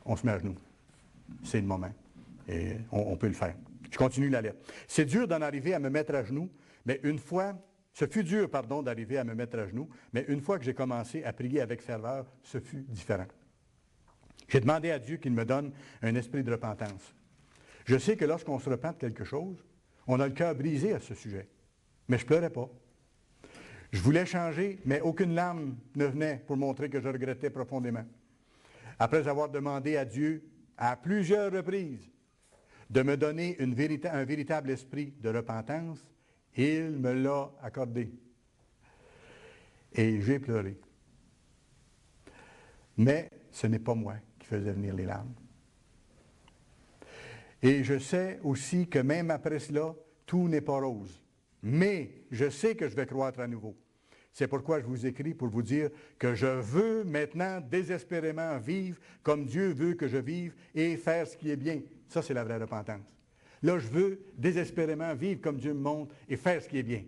on se met à genoux. C'est le moment. Et on peut le faire. Je continue la lettre. C'est dur d'en arriver à me mettre à genoux, mais ce fut dur, d'arriver à me mettre à genoux, mais une fois que j'ai commencé à prier avec ferveur, ce fut différent. J'ai demandé à Dieu qu'il me donne un esprit de repentance. Je sais que lorsqu'on se repent de quelque chose, on a le cœur brisé à ce sujet. Mais je ne pleurais pas. Je voulais changer, mais aucune larme ne venait pour montrer que je regrettais profondément. Après avoir demandé à Dieu à plusieurs reprises de me donner un véritable esprit de repentance, il me l'a accordé. Et j'ai pleuré. Mais ce n'est pas moi qui faisais venir les larmes. Et je sais aussi que même après cela, tout n'est pas rose. Mais je sais que je vais croître à nouveau. C'est pourquoi je vous écris pour vous dire que je veux maintenant désespérément vivre comme Dieu veut que je vive et faire ce qui est bien. Ça, c'est la vraie repentance. Là, je veux désespérément vivre comme Dieu me montre et faire ce qui est bien.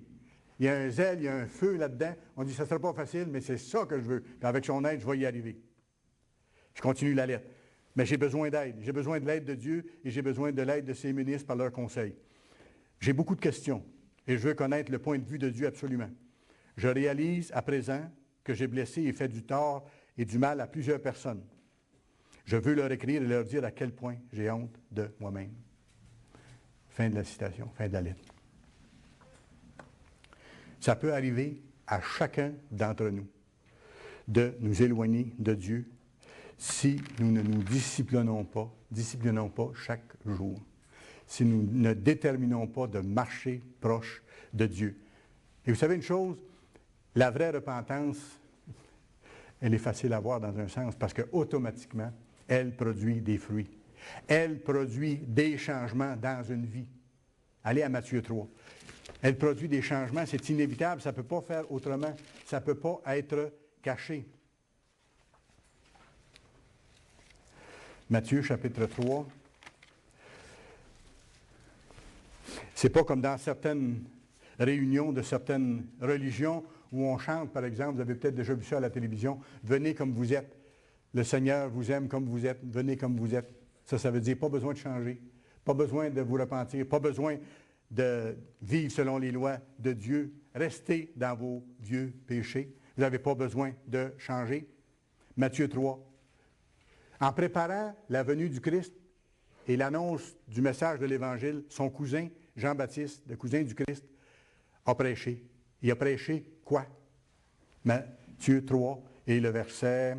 Il y a un zèle, il y a un feu là-dedans. On dit, ça ne sera pas facile, mais c'est ça que je veux. Puis avec son aide, je vais y arriver. Je continue la lettre. Mais j'ai besoin d'aide. J'ai besoin de l'aide de Dieu et j'ai besoin de l'aide de ses ministres par leurs conseils. J'ai beaucoup de questions et je veux connaître le point de vue de Dieu absolument. Je réalise à présent que j'ai blessé et fait du tort et du mal à plusieurs personnes. Je veux leur écrire et leur dire à quel point j'ai honte de moi-même. Fin de la citation, fin de la lettre. Ça peut arriver à chacun d'entre nous de nous éloigner de Dieu si nous ne nous disciplinons pas chaque jour, si nous ne déterminons pas de marcher proche de Dieu. Et vous savez une chose, la vraie repentance, elle est facile à voir dans un sens parce qu'automatiquement, elle produit des fruits. Elle produit des changements dans une vie. Allez à Matthieu 3. Elle produit des changements, c'est inévitable, ça ne peut pas faire autrement, ça ne peut pas être caché. Matthieu chapitre 3. C'est pas comme dans certaines réunions de certaines religions où on chante, par exemple, vous avez peut-être déjà vu ça à la télévision, « Venez comme vous êtes, le Seigneur vous aime comme vous êtes, venez comme vous êtes ». Ça veut dire pas besoin de changer, pas besoin de vous repentir, pas besoin de vivre selon les lois de Dieu. Restez dans vos vieux péchés. Vous n'avez pas besoin de changer. Matthieu 3. En préparant la venue du Christ et l'annonce du message de l'Évangile, son cousin, Jean-Baptiste, le cousin du Christ, a prêché. Il a prêché quoi? Matthieu 3 et le verset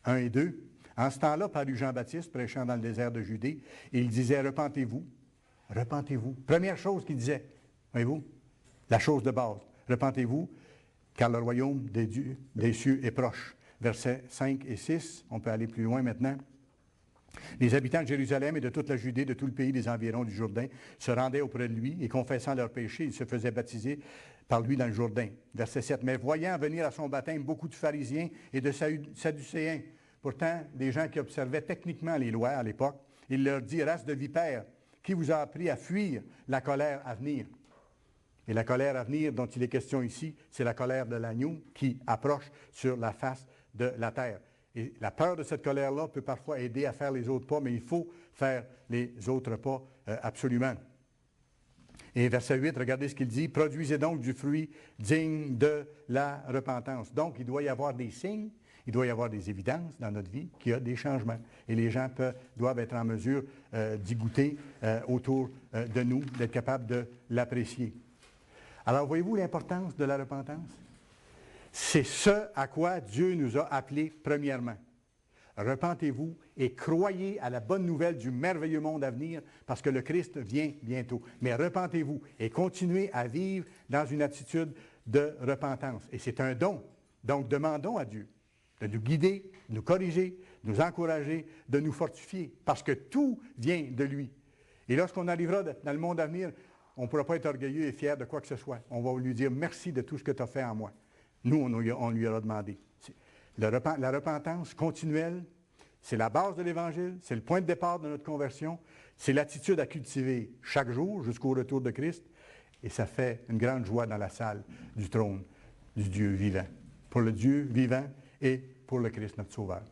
1 et 2. En ce temps-là, parut Jean-Baptiste prêchant dans le désert de Judée, et il disait, repentez-vous, repentez-vous. Première chose qu'il disait, voyez-vous, la chose de base, repentez-vous, car le royaume des cieux est proche. Versets 5 et 6, on peut aller plus loin maintenant. Les habitants de Jérusalem et de toute la Judée, de tout le pays des environs du Jourdain, se rendaient auprès de lui et confessant leurs péchés, ils se faisaient baptiser par lui dans le Jourdain. Verset 7. Mais voyant venir à son baptême beaucoup de pharisiens et de sadducéens, pourtant des gens qui observaient techniquement les lois à l'époque, il leur dit, race de vipères, qui vous a appris à fuir la colère à venir? Et la colère à venir dont il est question ici, c'est la colère de l'agneau qui approche sur la face de la terre. Et la peur de cette colère-là peut parfois aider à faire les autres pas, mais il faut faire les autres pas absolument. Et verset 8, regardez ce qu'il dit, « Produisez donc du fruit digne de la repentance. » Donc, il doit y avoir des signes, il doit y avoir des évidences dans notre vie qu'il y a des changements. Et les gens doivent être en mesure d'y goûter autour de nous, d'être capables de l'apprécier. Alors, voyez-vous l'importance de la repentance? C'est ce à quoi Dieu nous a appelés premièrement. Repentez-vous et croyez à la bonne nouvelle du merveilleux monde à venir parce que le Christ vient bientôt. Mais repentez-vous et continuez à vivre dans une attitude de repentance. Et c'est un don. Donc, demandons à Dieu de nous guider, de nous corriger, de nous encourager, de nous fortifier parce que tout vient de lui. Et lorsqu'on arrivera dans le monde à venir, on ne pourra pas être orgueilleux et fier de quoi que ce soit. On va lui dire merci de tout ce que tu as fait en moi. Nous, on lui aura demandé. La repentance continuelle, c'est la base de l'Évangile, c'est le point de départ de notre conversion, c'est l'attitude à cultiver chaque jour jusqu'au retour de Christ, et ça fait une grande joie dans la salle du trône du Dieu vivant, pour le Dieu vivant et pour le Christ notre Sauveur.